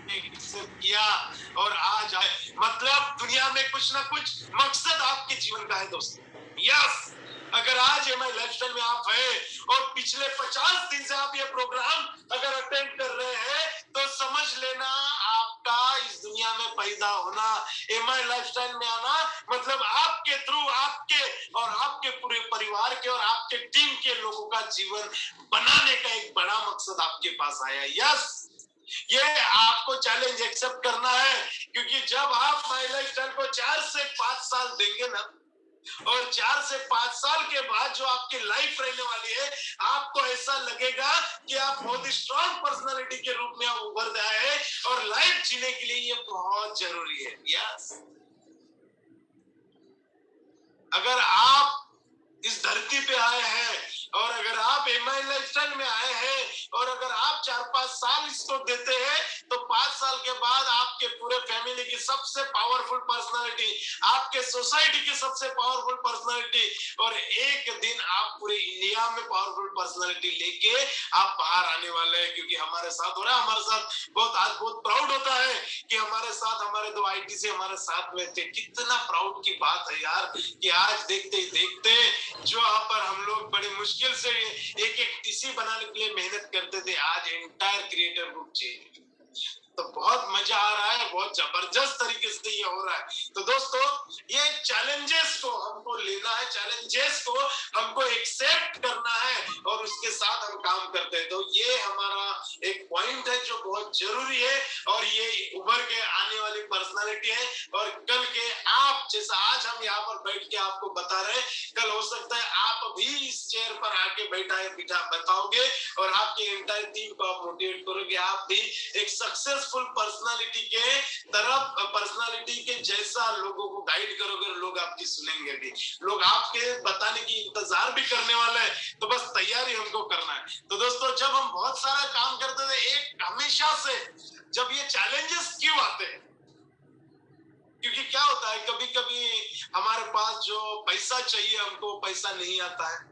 किया और आज आए। मतलब दुनिया में कुछ ना कुछ मकसद आपके जीवन का है दोस्तों। यस, अगर आज MI लाइफस्टाइल में आप हैं और पिछले 50 दिन से आप ये प्रोग्राम अगर अटेंड कर रहे हैं, तो समझ लेना आपका इस दुनिया में पैदा होना, MI लाइफस्टाइल में आना, मतलब आपके थ्रू आपके और आपके पूरे परिवार के और आपके टीम के लोगों का जीवन बनाने का एक बड़ा मकसद आपके पास आया। यस, ये आपको चैलेंज एक्सेप्ट करना है, क्योंकि जब आप माई लाइफस्टाइल को 4 से 5 साल देंगे ना, और 4 से 5 साल के बाद जो आपकी लाइफ रहने वाली है, आपको ऐसा लगेगा कि आप बहुत ही स्ट्रॉन्ग पर्सनालिटी के रूप में आप उभर आए हैं और लाइफ जीने के लिए ये बहुत जरूरी है। यस, अगर आप इस धरती पे आए हैं और अगर आप MI लाइफस्टाइल में आए हैं और अगर आप 4-5 साल इसको देते हैं, तो 5 साल के बाद आपके पूरे फैमिली की सबसे पावरफुल पर्सनालिटी, आपके सोसाइटी की सबसे पावरफुल पर्सनालिटी और एक दिन आप पूरे इंडिया में पावरफुल पर्सनालिटी लेके आप बाहर आने वाले हैं। क्योंकि हमारे साथ हो रहा है, हमारे साथ आज बहुत प्राउड होता है कि हमारे साथ हमारे 2 ITC हमारे साथ में थे। कितना प्राउड की बात है यार कि आज देखते ही देखते जो यहाँ पर हम लोग बड़ी मुश्किल से एक टीसी बनाने के लिए मेहनत करते थे, आज एंटायर क्रिएटर ग्रुप चेंज। तो बहुत मजा आ रहा है, बहुत जबरदस्त तरीके से ये हो रहा है। तो दोस्तों, ये चैलेंजेस को हमको लेना है, चैलेंजेस को हमको एक्सेप्ट करना है और उसके साथ हम काम करते हैं। तो ये हमारा एक पॉइंट है जो बहुत जरूरी है और ये उभर के आने वाली पर्सनालिटी है। और कल के आप जैसा आज हम यहाँ पर बैठ के आपको बता रहे हैं, कल हो सकता है आप भी इस चेयर पर आके बिठा बताओगे और आपके एंटायर टीम को आप मोटिवेट करोगे। आप भी एक सक्सेसफुल पर्सनालिटी के तरफ, पर्सनालिटी के जैसा लोगों को गाइड करोगे, लोग आपकी सुनेंगे भी, लोग आपके बताने की इंतजार भी करने वाले हैं। तो बस तैयारी हमको करना है। तो दोस्तों, जब हम बहुत सारा काम करते थे, एक हमेशा से जब ये चैलेंजेस क्यों आते हैं, क्योंकि क्या होता है, कभी कभी हमारे पास जो पैसा चाहिए हमको पैसा नहीं आता है।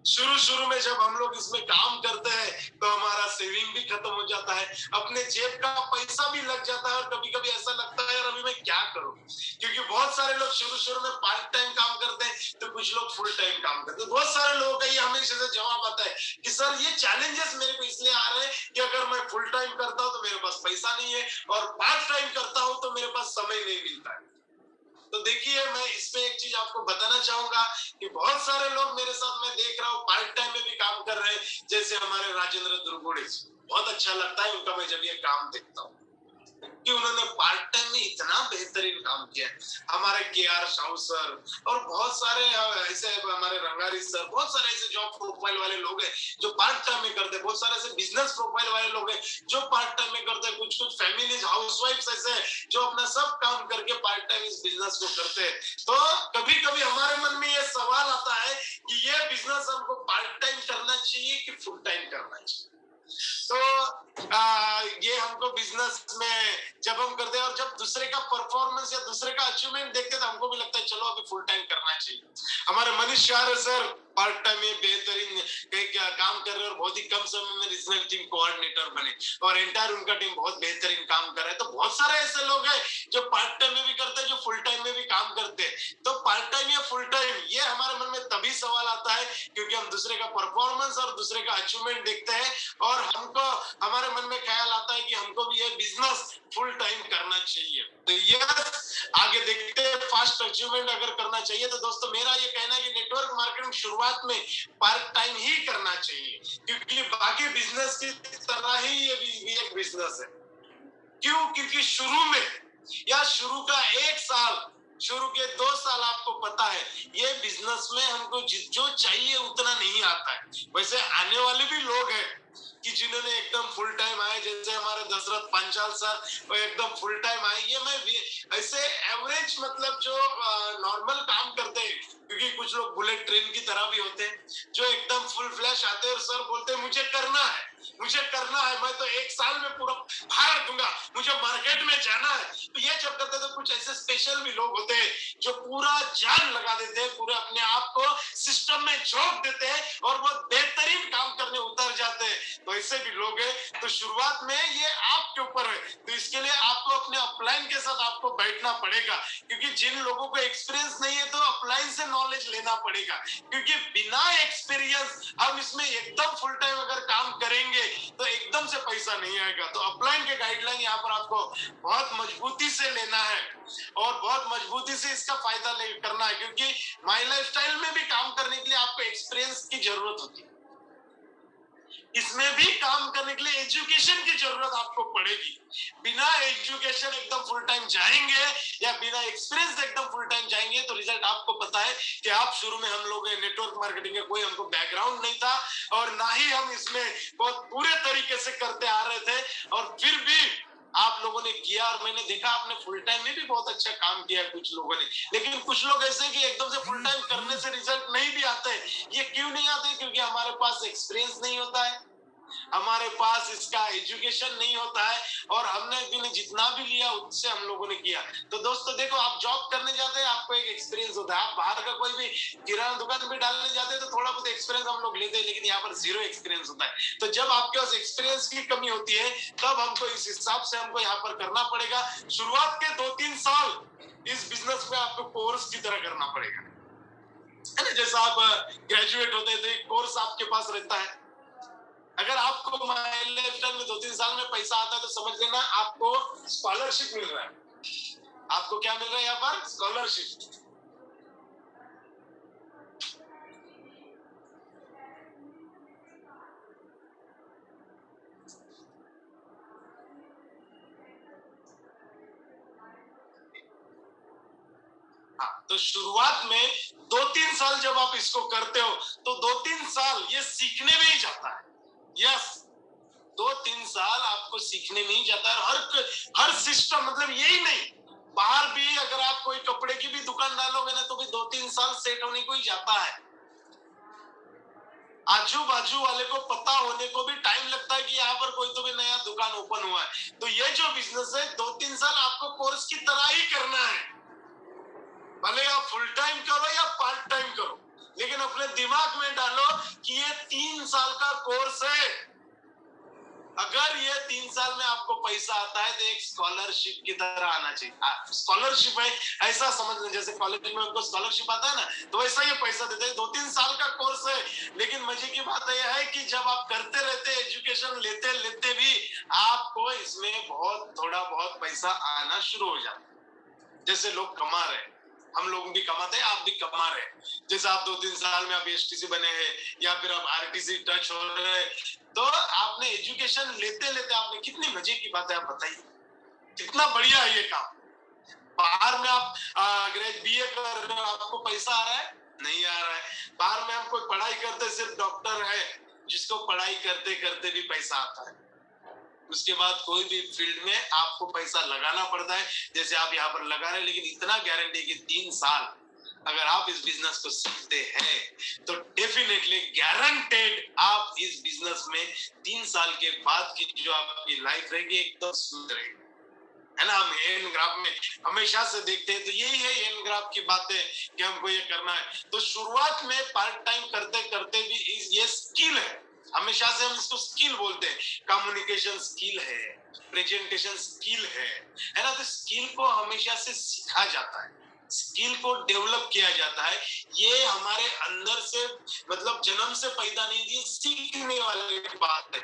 शुरू में जब हम लोग इसमें काम करते हैं तो हमारा सेविंग भी खत्म हो जाता है, अपने जेब का पैसा भी लग जाता है और कभी कभी ऐसा लगता है यार अभी मैं क्या करूं। क्योंकि बहुत सारे लोग शुरू में पार्ट टाइम काम करते हैं, तो कुछ लोग फुल टाइम काम करते हैं। बहुत सारे लोगों का ये हमेशा से जवाब आता है कि सर ये चैलेंजेस मेरे को इसलिए आ रहे हैं कि अगर मैं फुल टाइम करता हूँ तो मेरे पास पैसा नहीं है और पार्ट टाइम करता हूँ तो मेरे पास समय नहीं मिलता है। तो तो देखिए, मैं इसमें एक चीज आपको बताना चाहूंगा कि बहुत सारे लोग मेरे साथ मैं देख रहा हूँ पार्ट टाइम में भी काम कर रहे हैं, जैसे हमारे राजेंद्र दुर्गुड़े जी। बहुत अच्छा लगता है उनका मैं जब ये काम देखता हूँ कि उन्होंने पार्ट टाइम में इतना बेहतरीन काम किया है। हमारे के.आर. साहू सर और बहुत सारे ऐसे हमारे रंगारी सर, बहुत सारे ऐसे जॉब प्रोफाइल वाले लोग हैं जो पार्ट टाइम में करते हैं। बहुत सारे ऐसे बिजनेस प्रोफाइल वाले लोग हैं जो पार्ट टाइम में करते हैं। कुछ कुछ फैमिलीज हाउसवाइफ्स ऐसे हैं जो अपना सब काम करके पार्ट टाइम इस बिजनेस को करते हैं। तो कभी कभी हमारे मन में ये सवाल आता है कि ये बिजनेस हमको पार्ट टाइम करना चाहिए कि फुल टाइम करना चाहिए। तो ये हमको बिजनेस में जब हम करते हैं और जब दूसरे का परफॉर्मेंस या दूसरे का अचीवमेंट देखते हैं तो हमको भी लगता है चलो अभी फुल टाइम करना चाहिए। हमारे मनीष आर्य सर पार्ट टाइम में बेहतरीन काम कर रहे हैं और बहुत ही कम समय में रीजनल टीम कोऑर्डिनेटर बने और एंटायर उनका टीम बहुत बेहतरीन काम कर रहा है। तो बहुत सारे ऐसे लोग हैं जो पार्ट टाइम में भी करते हैं, जो फुल टाइम में भी काम करते हैं। तो पार्ट टाइम या फुल टाइम ये हमारे मन में तभी सवाल आता है क्योंकि हम दूसरे का परफॉर्मेंस और दूसरे का अचीवमेंट देखते हैं और हमको हमारे मन में ख्याल आता है कि हमको भी ये बिजनेस फुल टाइम करना चाहिए। तो ये आगे देखते हैं फास्ट अचीवमेंट अगर करना चाहिए तो दोस्तों मेरा ये कहना है कि नेटवर्क मार्केटिंग शुरुआत में पार्ट टाइम ही करना चाहिए क्योंकि बाकी बिजनेस की तरह ही ये भी एक बिजनेस है। क्यों? क्योंकि शुरू में या शुरू का 1 साल, शुरू के 2 साल आपको पता है ये बिजनेस में हमको जो चाहिए उतना नहीं आता है। वैसे आने वाले भी लोग हैं कि जिन्होंने एकदम फुल टाइम आए, जैसे हमारे दशरथ पांचाल सर वो एकदम फुल टाइम आए। ये मैं ऐसे एवरेज मतलब जो नॉर्मल काम करते हैं क्योंकि कुछ लोग बुलेट ट्रेन की तरह भी होते हैं जो एकदम फुल फ्लैश आते हैं और सर बोलते हैं मुझे करना है, मुझे करना है, मैं तो 1 साल में पूरा फाड़ दूंगा, मुझे मार्केट में जाना है। तो ये जब करते तो कुछ ऐसे स्पेशल भी लोग होते हैं जो पूरा जान लगा देते हैं, पूरे अपने आप को सिस्टम में झोंक देते हैं और वो बेहतरीन काम करने उतर जाते हैं। तो ऐसे भी लोग हैं। तो शुरुआत में ये आपके ऊपर है, तो इसके लिए आपको अपने अपलाइन के साथ आपको बैठना पड़ेगा क्योंकि जिन लोगों को एक्सपीरियंस नहीं है तो अपलाइन से नॉलेज लेना पड़ेगा क्योंकि बिना एक्सपीरियंस हम इसमें एकदम फुल टाइम अगर काम करेंगे तो एकदम से पैसा नहीं आएगा। तो अपलाइन के गाइडलाइन यहाँ पर आपको बहुत मजबूती से लेना है और बहुत मजबूती से इसका फायदा करना है क्योंकि माई लाइफस्टाइल में भी काम करने के लिए आपको एक्सपीरियंस की जरूरत होती है। इसमें भी काम करने के लिए एजुकेशन की जरूरत आपको पड़ेगी। बिना एजुकेशन एकदम फुल टाइम जाएंगे या बिना एक्सपीरियंस एकदम फुल टाइम जाएंगे तो रिजल्ट आपको पता है कि आप शुरू में हम लोग नेटवर्क मार्केटिंग का कोई हमको बैकग्राउंड नहीं था और ना ही हम इसमें बहुत पूरे तरीके से करते आ रहे थे और फिर भी आप लोगों ने किया और मैंने देखा आपने फुल टाइम में भी बहुत अच्छा काम किया कुछ लोगों ने। लेकिन कुछ लोग ऐसे कि एकदम से फुल टाइम करने से रिजल्ट नहीं भी आते। ये क्यों नहीं आते? क्योंकि हमारे पास एक्सपीरियंस नहीं होता है, हमारे पास इसका एजुकेशन नहीं होता है और हमने जितना भी लिया उससे हम लोगों ने किया। तो दोस्तों देखो, आप जॉब करने जाते हैं आपको एक एक्सपीरियंस होता है, आप बाहर का कोई भी किराना दुकान भी डालने जाते हैं तो थोड़ा बहुत एक्सपीरियंस हम लोग लेते हैं, लेकिन यहाँ पर जीरो एक्सपीरियंस होता है। तो जब आपके पास एक्सपीरियंस की कमी होती है तब हमको इस हिसाब से हमको यहाँ पर करना पड़ेगा। शुरुआत के 2-3 साल इस बिजनेस में आपको कोर्स की तरह करना पड़ेगा, है ना। जैसा आप ग्रेजुएट होते हैं तो एक कोर्स आपके पास रहता है। अगर आपको माई लाइफस्टाइल में 2-3 साल में पैसा आता है तो समझ लेना आपको स्कॉलरशिप मिल रहा है। आपको क्या मिल रहा है यहाँ पर? स्कॉलरशिप। हाँ, तो शुरुआत में 2-3 साल जब आप इसको करते हो तो 2-3 साल ये सीखने में ही जाता है। यस, 2-3 साल आपको सीखने में ही जाता है। हर सिस्टम मतलब यही नहीं, बाहर भी अगर आप कोई कपड़े की भी दुकान डालोगे ना तो भी 2-3 साल सेट होने को ही जाता है। आजू बाजू वाले को पता होने को भी टाइम लगता है कि यहाँ पर कोई तो भी नया दुकान ओपन हुआ है। तो ये जो बिजनेस है 2-3 साल आपको कोर्स की तरह ही करना है, भले आप फुल टाइम करो या पार्ट टाइम करो, लेकिन अपने दिमाग में डालो कि ये 3 साल का कोर्स है। अगर ये 3 साल में आपको पैसा आता है तो एक स्कॉलरशिप की तरह आना चाहिए। स्कॉलरशिप है ऐसा समझ लें, जैसे कॉलेज में उनको स्कॉलरशिप आता है ना तो वैसा ये पैसा देते हैं। 2-3 साल का कोर्स है, लेकिन मजे की बात यह है कि जब आप करते रहते एजुकेशन लेते लेते भी आपको इसमें बहुत थोड़ा बहुत पैसा आना शुरू हो जाता है। जैसे लोग कमा रहे हैं, हम लोग भी कमाते हैं, आप भी कमा रहे हैं। जैसे आप 2-3 साल में आप एसटीसी बने हैं या फिर आप आरटीसी टच हो रहे हैं, तो आपने एजुकेशन लेते लेते आपने कितनी मजे की बात है, आप बताइए कितना बढ़िया है ये काम। बाहर में आप ग्रेड बीए कर रहे हो, आपको पैसा आ रहा है? नहीं आ रहा है। बाहर में हम कोई पढ़ाई करते सिर्फ डॉक्टर है जिसको पढ़ाई करते करते भी पैसा आता है। उसके बाद कोई भी फील्ड में आपको पैसा लगाना पड़ता है, जैसे आप यहाँ पर लगा रहे हैं, लेकिन इतना गारंटी कि 3 साल अगर आप इस बिजनेस को सीखते हैं तो डेफिनेटली गारंटेड आप इस बिजनेस में 3 साल के बाद की जो आपकी लाइफ रहेगी एकदम स्मूथ रहेगी, है ना। हम एन ग्राफ में हमेशा से देखते हैं, तो यही है एन ग्राफ की बातें कि हमको ये करना है। तो शुरुआत में पार्ट टाइम करते करते भी ये स्किल है, हमेशा से हम इसको स्किल बोलते हैं। कम्युनिकेशन स्किल है, प्रेजेंटेशन स्किल है ना। तो स्किल को हमेशा से सीखा जाता है, स्किल को डेवलप किया जाता है। ये हमारे अंदर से मतलब जन्म से पैदा नहीं, ये सीखने वाली बात है।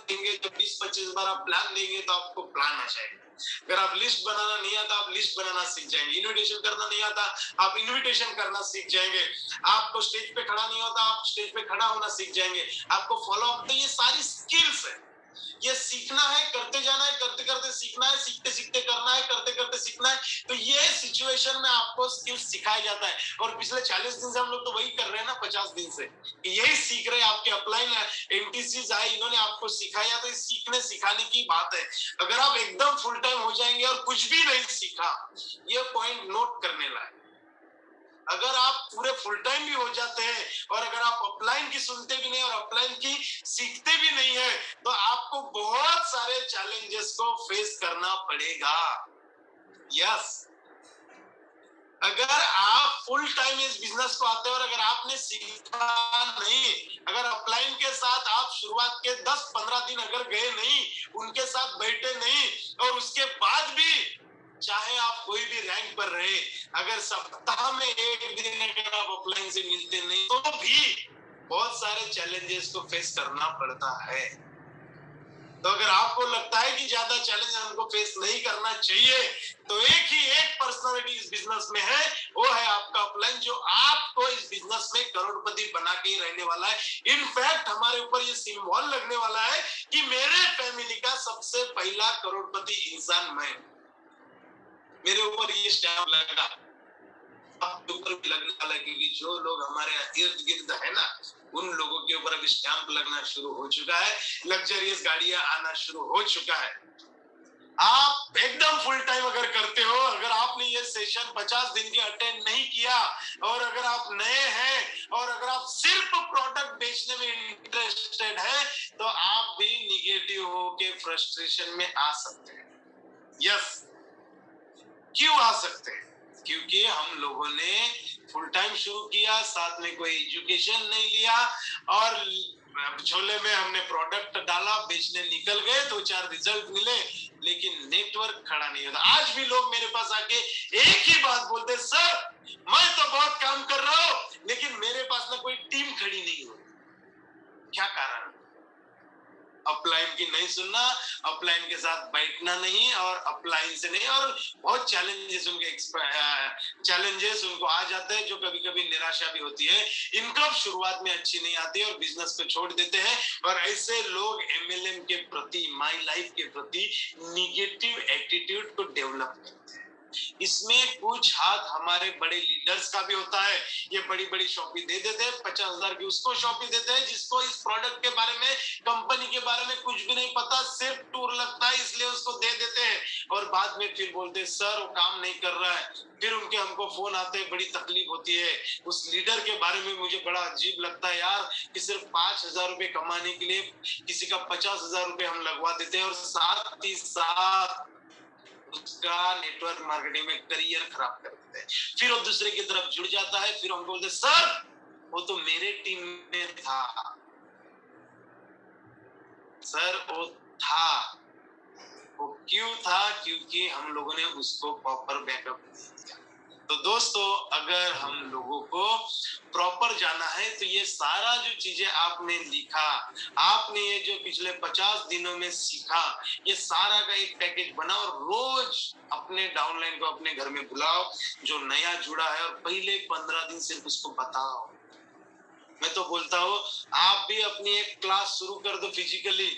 देंगे जब 20-25 बार आप प्लान देंगे तो आपको प्लान आ जाएगा। अगर आप लिस्ट बनाना नहीं आता, आप लिस्ट बनाना सीख जाएंगे। इनविटेशन करना नहीं आता, आप इनविटेशन करना सीख जाएंगे। आपको स्टेज पे खड़ा नहीं होता, आप स्टेज पे खड़ा होना सीख जाएंगे। आपको फॉलो अप, तो ये सारी स्किल्स है। ये सीखना है, करते जाना है, करते करते सीखना है, सीखते सीखते करना है, करते करते सीखना है। तो ये सिचुएशन में आपको स्किल्स सिखाया जाता है। और पिछले 40 दिन से हम लोग तो वही कर रहे हैं ना, 50 दिन से यही सीख रहे हैं। आपके अपलाइन एनटीसीज आए, इन्होंने आपको सिखाया, तो सीखने सिखाने की बात है। अगर आप एकदम फुल टाइम हो जाएंगे और कुछ भी नहीं सीखा, ये पॉइंट नोट करने लायक। अगर आप पूरे फुल टाइम भी हो जाते हैं और अगर आप अपलाइन की सुनते भी नहीं और अपलाइन की सीखते भी नहीं है, तो आपको बहुत सारे चैलेंजेस को फेस करना पड़ेगा। यस, अगर आप फुल टाइम इस बिजनेस को आते हैं और अगर आपने सीखा नहीं, अगर अपलाइन के साथ आप शुरुआत के 10-15 दिन अगर गए नहीं, उनके साथ बैठे नहीं, और उसके बाद भी चाहे आप कोई भी रैंक पर रहे, अगर सप्ताह में 1 दिन अगर आप अपलाइन से मिलते नहीं, तो भी बहुत सारे चैलेंजेस को फेस करना पड़ता है। तो अगर आपको लगता है कि ज्यादा चैलेंज हमको फेस नहीं करना चाहिए, तो एक ही एक पर्सनालिटी इस बिजनेस में है, वो है आपका अपलाइन, जो आपको इस बिजनेस में करोड़पति बना के ही रहने वाला है। इनफैक्ट हमारे ऊपर ये सिंबल लगने वाला है कि मेरे फैमिली का सबसे पहला करोड़पति इंसान मैं, मेरे ऊपर ये स्टैम्प लगा, आपके ऊपर भी लगने वाला है, क्योंकि जो लोग हमारे इर्द गिर्द है ना, उन लोगों के ऊपर अभी स्टैंप लगना शुरू हो चुका है, लग्जरियस गाड़ियां आना शुरू हो चुका है। आप एकदम फुल टाइम अगर करते हो, अगर आपने ये सेशन 50 दिन के अटेंड नहीं किया, और अगर आप नए हैं और अगर आप सिर्फ प्रोडक्ट बेचने में इंटरेस्टेड है, तो आप भी निगेटिव होके फ्रस्ट्रेशन में आ सकते हैं। यस, क्यों आ सकते हैं? क्योंकि हम लोगों ने फुल टाइम शुरू किया, साथ में कोई एजुकेशन नहीं लिया, और झोले में हमने प्रोडक्ट डाला, बेचने निकल गए, 2-4 रिजल्ट मिले, लेकिन नेटवर्क खड़ा नहीं होता। आज भी लोग मेरे पास आके एक ही बात बोलते, सर मैं तो बहुत काम कर रहा हूं, लेकिन मेरे पास ना कोई टीम खड़ी नहीं हो। क्या कारण? अपलाइन की नहीं सुनना, अपलाइन के साथ बैठना नहीं, और अपलाइन से नहीं, और बहुत चैलेंजेस उनको आ जाते हैं, जो कभी कभी निराशा भी होती है। इनकम शुरुआत में अच्छी नहीं आती और बिजनेस को छोड़ देते हैं, और ऐसे लोग एमएलएम के प्रति, माई लाइफ के प्रति निगेटिव एटीट्यूड को डेवलप करते हैं। इसमें कुछ हाथ हमारे बड़े लीडर्स का भी होता है। ये बड़ी बड़ी शॉपी दे देते हैं, 50,000 की उसको शॉपी देते हैं जिसको इस प्रोडक्ट के बारे में, कंपनी के बारे में कुछ भी नहीं पता, सिर्फ टूर लगता है इसलिए उसको दे देते हैं, और बाद में फिर बोलते हैं सर वो काम नहीं कर रहा है। फिर उनके हमको फोन आते हैं, बड़ी तकलीफ होती है। उस लीडर के बारे में मुझे बड़ा अजीब लगता है यार, कि सिर्फ 5,000 रुपए कमाने के लिए किसी का 50,000 रुपए हम लगवा देते हैं, और साथ ही साथ उसका नेटवर्क मार्केटिंग में करियर खराब कर देते हैं। फिर वो दूसरे की तरफ जुड़ जाता है, फिर हम बोलते सर वो तो मेरे टीम में था, सर वो था। वो क्यों था? क्योंकि हम लोगों ने उसको प्रॉपर बैकअप नहीं दिया। तो दोस्तों, अगर हम लोगों को प्रॉपर जाना है तो ये सारा जो चीजें आपने लिखा, आपने ये जो पिछले 50 दिनों में सीखा, ये सारा का एक पैकेज बनाओ और रोज अपने डाउनलाइन को अपने घर में बुलाओ जो नया जुड़ा है, और पहले 15 दिन सिर्फ उसको बताओ। मैं तो बोलता हूँ आप भी अपनी एक क्लास शुरू कर दो फिजिकली,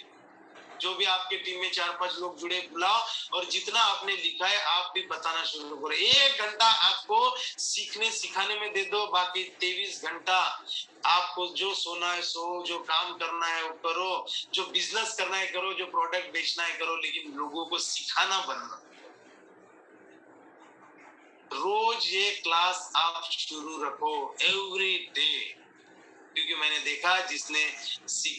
जो भी आपके टीम में 4-5 लोग जुड़े बुलाओ, और जितना आपने लिखा है आप भी बताना शुरू करो। 1 घंटा आपको सीखने सिखाने में दे दो, बाकी 23 घंटा आपको जो सोना है सो, जो काम करना है वो करो, जो बिजनेस करना है करो, जो प्रोडक्ट बेचना है करो, लेकिन लोगों को सिखाना बंद मत। रोज ये क्लास आप शुरू रखो, एवरी डे, क्योंकि मैंने देखा जिसने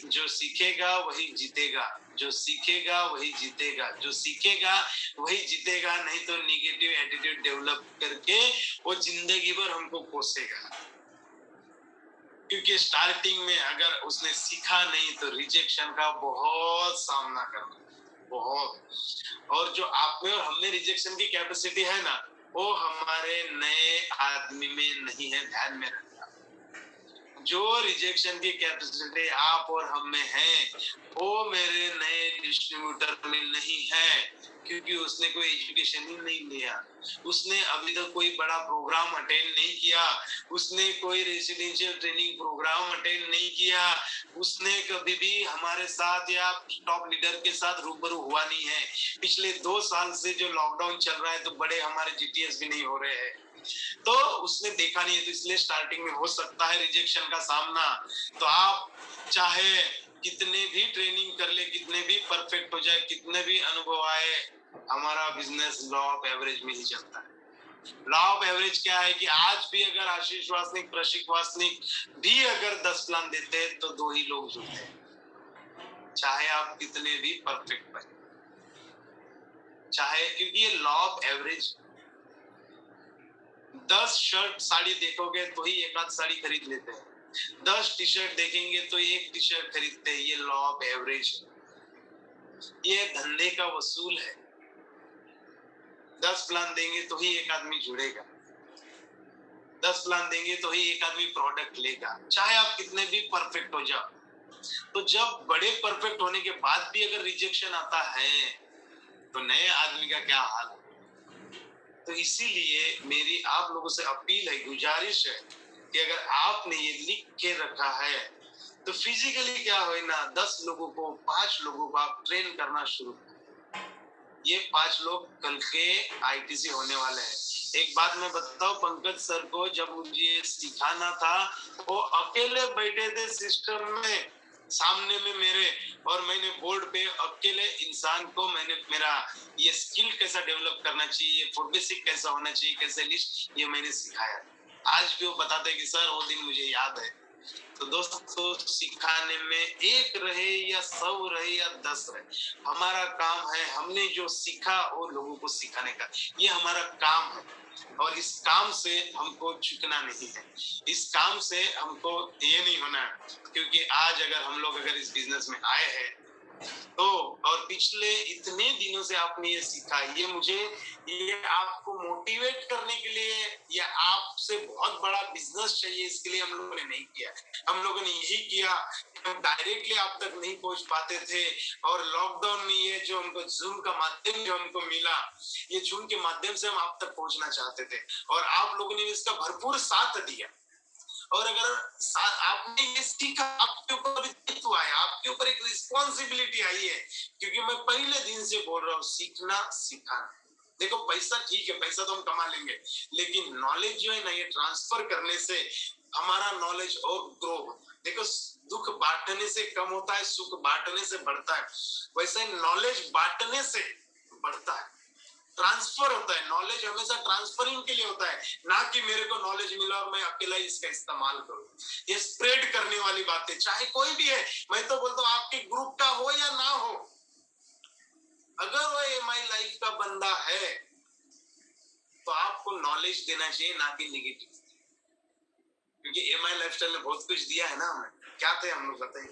जो सीखेगा वही जीतेगा, जो सीखेगा वही जीतेगा, जो सीखेगा वही जीतेगा, नहीं तो निगेटिव एटीट्यूड डेवलप करके वो जिंदगी भर हमको कोसेगा। क्योंकि स्टार्टिंग में अगर उसने सीखा नहीं तो रिजेक्शन का बहुत सामना करना, बहुत। और जो आप में और हम में रिजेक्शन की कैपेसिटी है ना, वो हमारे नए आदमी में नहीं है, ध्यान में रखना। जो रिजेक्शन की कैपेसिटी आप और हम में है, वो मेरे नए डिस्ट्रीब्यूटर में नहीं है, क्योंकि उसने कोई एजुकेशन ही नहीं लिया, उसने अभी तक कोई बड़ा प्रोग्राम अटेंड नहीं किया, उसने कोई रेसिडेंशियल ट्रेनिंग प्रोग्राम अटेंड नहीं किया, उसने कभी भी हमारे साथ या टॉप लीडर के साथ रूबरू हुआ नहीं है। पिछले 2 साल से जो लॉकडाउन चल रहा है तो बड़े हमारे जीटीएस भी नहीं हो रहे हैं, तो उसने देखा नहीं है, तो इसलिए स्टार्टिंग में हो सकता है रिजेक्शन का सामना। तो आप चाहे कितने भी ट्रेनिंग कर ले, कितने भी परफेक्ट हो जाए, कितने भी अनुभव आए, हमारा बिजनेस लॉ ऑफ एवरेज में ही चलता है। लॉ ऑफ एवरेज क्या है कि आज भी अगर आशीष वासनिक, प्रशिक वासनिक भी अगर 10 प्लान देते हैं तो 2 ही लोग जुड़ते हैं, चाहे आप कितने भी परफेक्ट बने, चाहे, क्योंकि ये law of average. 10 shirt sari देखोगे तो ही एक आध साड़ी खरीद लेते हैं, 10 टी शर्ट देखेंगे तो एक टी शर्ट खरीदते हैं। ये लॉ ऑफ एवरेज है, ये धंधे का वसूल है। 10 प्लान देंगे तो ही एक आदमी जुड़ेगा, 10 प्लान देंगे तो ही एक आदमी प्रोडक्ट लेगा, चाहे आप कितने भी परफेक्ट हो जाओ। तो जब बड़े परफेक्ट होने के बाद भी अगर रिजेक्शन आता है तो नए आदमी का क्या हाल है। तो इसीलिए मेरी आप लोगों से अपील है, गुजारिश है कि अगर आपने ये लिख के रखा है तो फिजिकली क्या हो ना, 10 लोगों को, 5 लोगों को आप ट्रेन करना शुरू करें। ये 5 लोग कल के आईटीसी होने वाले हैं। एक बात मैं बताऊं, पंकज सर को जब मुझे सिखाना था वो अकेले बैठे थे सिस्टम में सामने में मेरे, और मैंने बोर्ड पे अकेले इंसान को मैंने मेरा ये स्किल कैसा डेवलप करना चाहिए, फुट बेसिक कैसा होना चाहिए, कैसे लिस्ट, ये मैंने सिखाया। आज भी वो बताते हैं कि सर वो दिन मुझे याद है। तो दोस्तों, सिखाने में एक रहे या 100 रहे या 10 रहे, हमारा काम है, हमने जो सीखा वो लोगों को सिखाने का, ये हमारा काम है। और इस काम से हमको चूकना नहीं है, इस काम से हमको ये नहीं होना है, क्योंकि आज अगर हम लोग अगर इस बिजनेस में आए हैं तो, और पिछले इतने दिनों से आपने ये सीखा, ये मुझे, ये आपको मोटिवेट करने के लिए या आपसे बहुत बड़ा बिजनेस चाहिए इसके लिए हम लोगों ने नहीं किया। हम लोगों ने यही किया, हम डायरेक्टली आप तक नहीं पहुंच पाते थे, और लॉकडाउन में ये जो हमको जूम का माध्यम जो हमको मिला, ये जूम के माध्यम से हम आप तक पहुंचना चाहते थे, और आप लोगों ने इसका भरपूर साथ दिया। और अगर आपने ये सीखा, आपके ऊपर दायित्व आया, आपके ऊपर एक रिस्पॉन्सिबिलिटी आई है, क्योंकि मैं पहले दिन से बोल रहा हूँ, सीखना सिखाना। देखो पैसा ठीक है, पैसा तो हम कमा लेंगे, लेकिन नॉलेज जो है ना, ये ट्रांसफर करने से हमारा नॉलेज और ग्रो होता है। देखो, दुख बांटने से कम होता है, सुख बांटने से बढ़ता है, वैसे नॉलेज बांटने से बढ़ता है, ट्रांसफर होता है। नॉलेज हमेशा ट्रांसफरिंग के लिए होता है, ना कि मेरे को नॉलेज मिला और मैं अकेला ही इसका इस्तेमाल करूं। ये स्प्रेड करने वाली बात है, चाहे कोई भी है। मैं तो बोलता हूँ आपके ग्रुप का हो या ना हो, अगर वो एमआई लाइफ का बंदा है तो आपको नॉलेज देना चाहिए, ना कि निगेटिव, क्योंकि एमआई लाइफस्टाइल ने बहुत कुछ दिया है ना हमें। क्या थे हम लोग बताइए,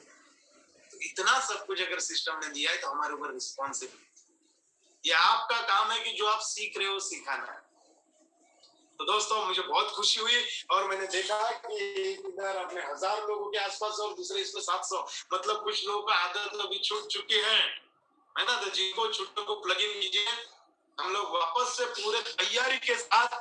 तो इतना सब कुछ अगर सिस्टम ने दिया है तो हमारे ऊपर रिस्पॉन्सिबिलिटी, ये आपका काम है कि जो आप सीख रहे हो सिखाना है। तो दोस्तों मुझे बहुत खुशी हुई और मैंने देखा कि इधर अपने 1000 लोगों के आसपास और दूसरे इसमें 700, मतलब कुछ लोगों का आदत अभी छूट चुकी है ना। तो जिनको छुट्टियों को प्लग इन कीजिए, हम लोग वापस से पूरे तैयारी के साथ,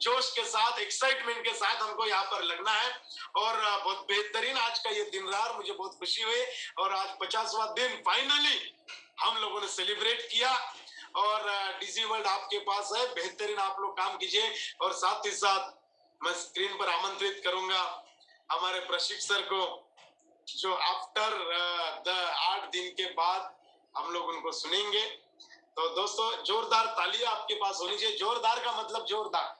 जोश के साथ, एक्साइटमेंट के साथ हमको यहाँ पर लगना है। और बहुत बेहतरीन आज का ये दिन रहा, मुझे बहुत खुशी हुई। और आज 50वां दिन फाइनली हम लोगों ने सेलिब्रेट किया। और डीजी वर्ल्ड आपके पास है, बेहतरीन आप लोग काम कीजिए। और साथ ही साथ मैं स्क्रीन पर आमंत्रित करूंगा हमारे प्रशिक्षक को, जो आफ्टर द 8 दिन के बाद हम लोग उनको सुनेंगे। तो दोस्तों जोरदार तालियां आपके पास होनी चाहिए। जोरदार का मतलब जोरदार।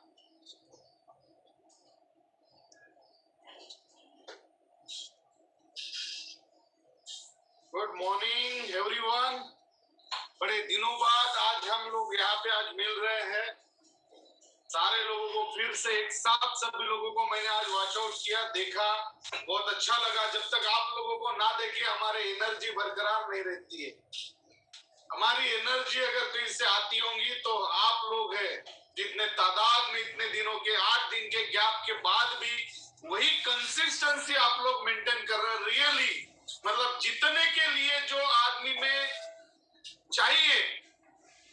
Good morning everyone. बड़े दिनों बाद आज हम लोग यहाँ पे आज मिल रहे हैं। सारे लोगों को फिर से एक साथ, सभी लोगों को मैंने आज वॉच आउट किया, देखा, बहुत अच्छा लगा। जब तक आप लोगों को ना देखे हमारी एनर्जी बरकरार नहीं रहती है। हमारी एनर्जी अगर कहीं से आती होंगी तो आप लोग हैं, जितने तादाद में इतने दिनों के 8 दिन के गैप के बाद भी वही कंसिस्टेंसी आप लोग मेंटेन कर रहे हैं। रियली मतलब जीतने के लिए जो आदमी में चाहिए,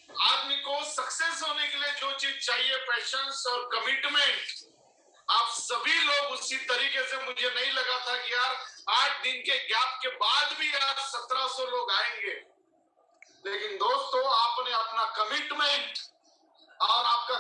आदमी को सक्सेस होने के लिए जो चीज चाहिए, पैशंस और कमिटमेंट, आप सभी लोग उसी तरीके से, मुझे नहीं लगा था कि यार 8 दिन के गैप के बाद भी आज 1700 लोग आएंगे। लेकिन दोस्तों आपने अपना कमिटमेंट और आपका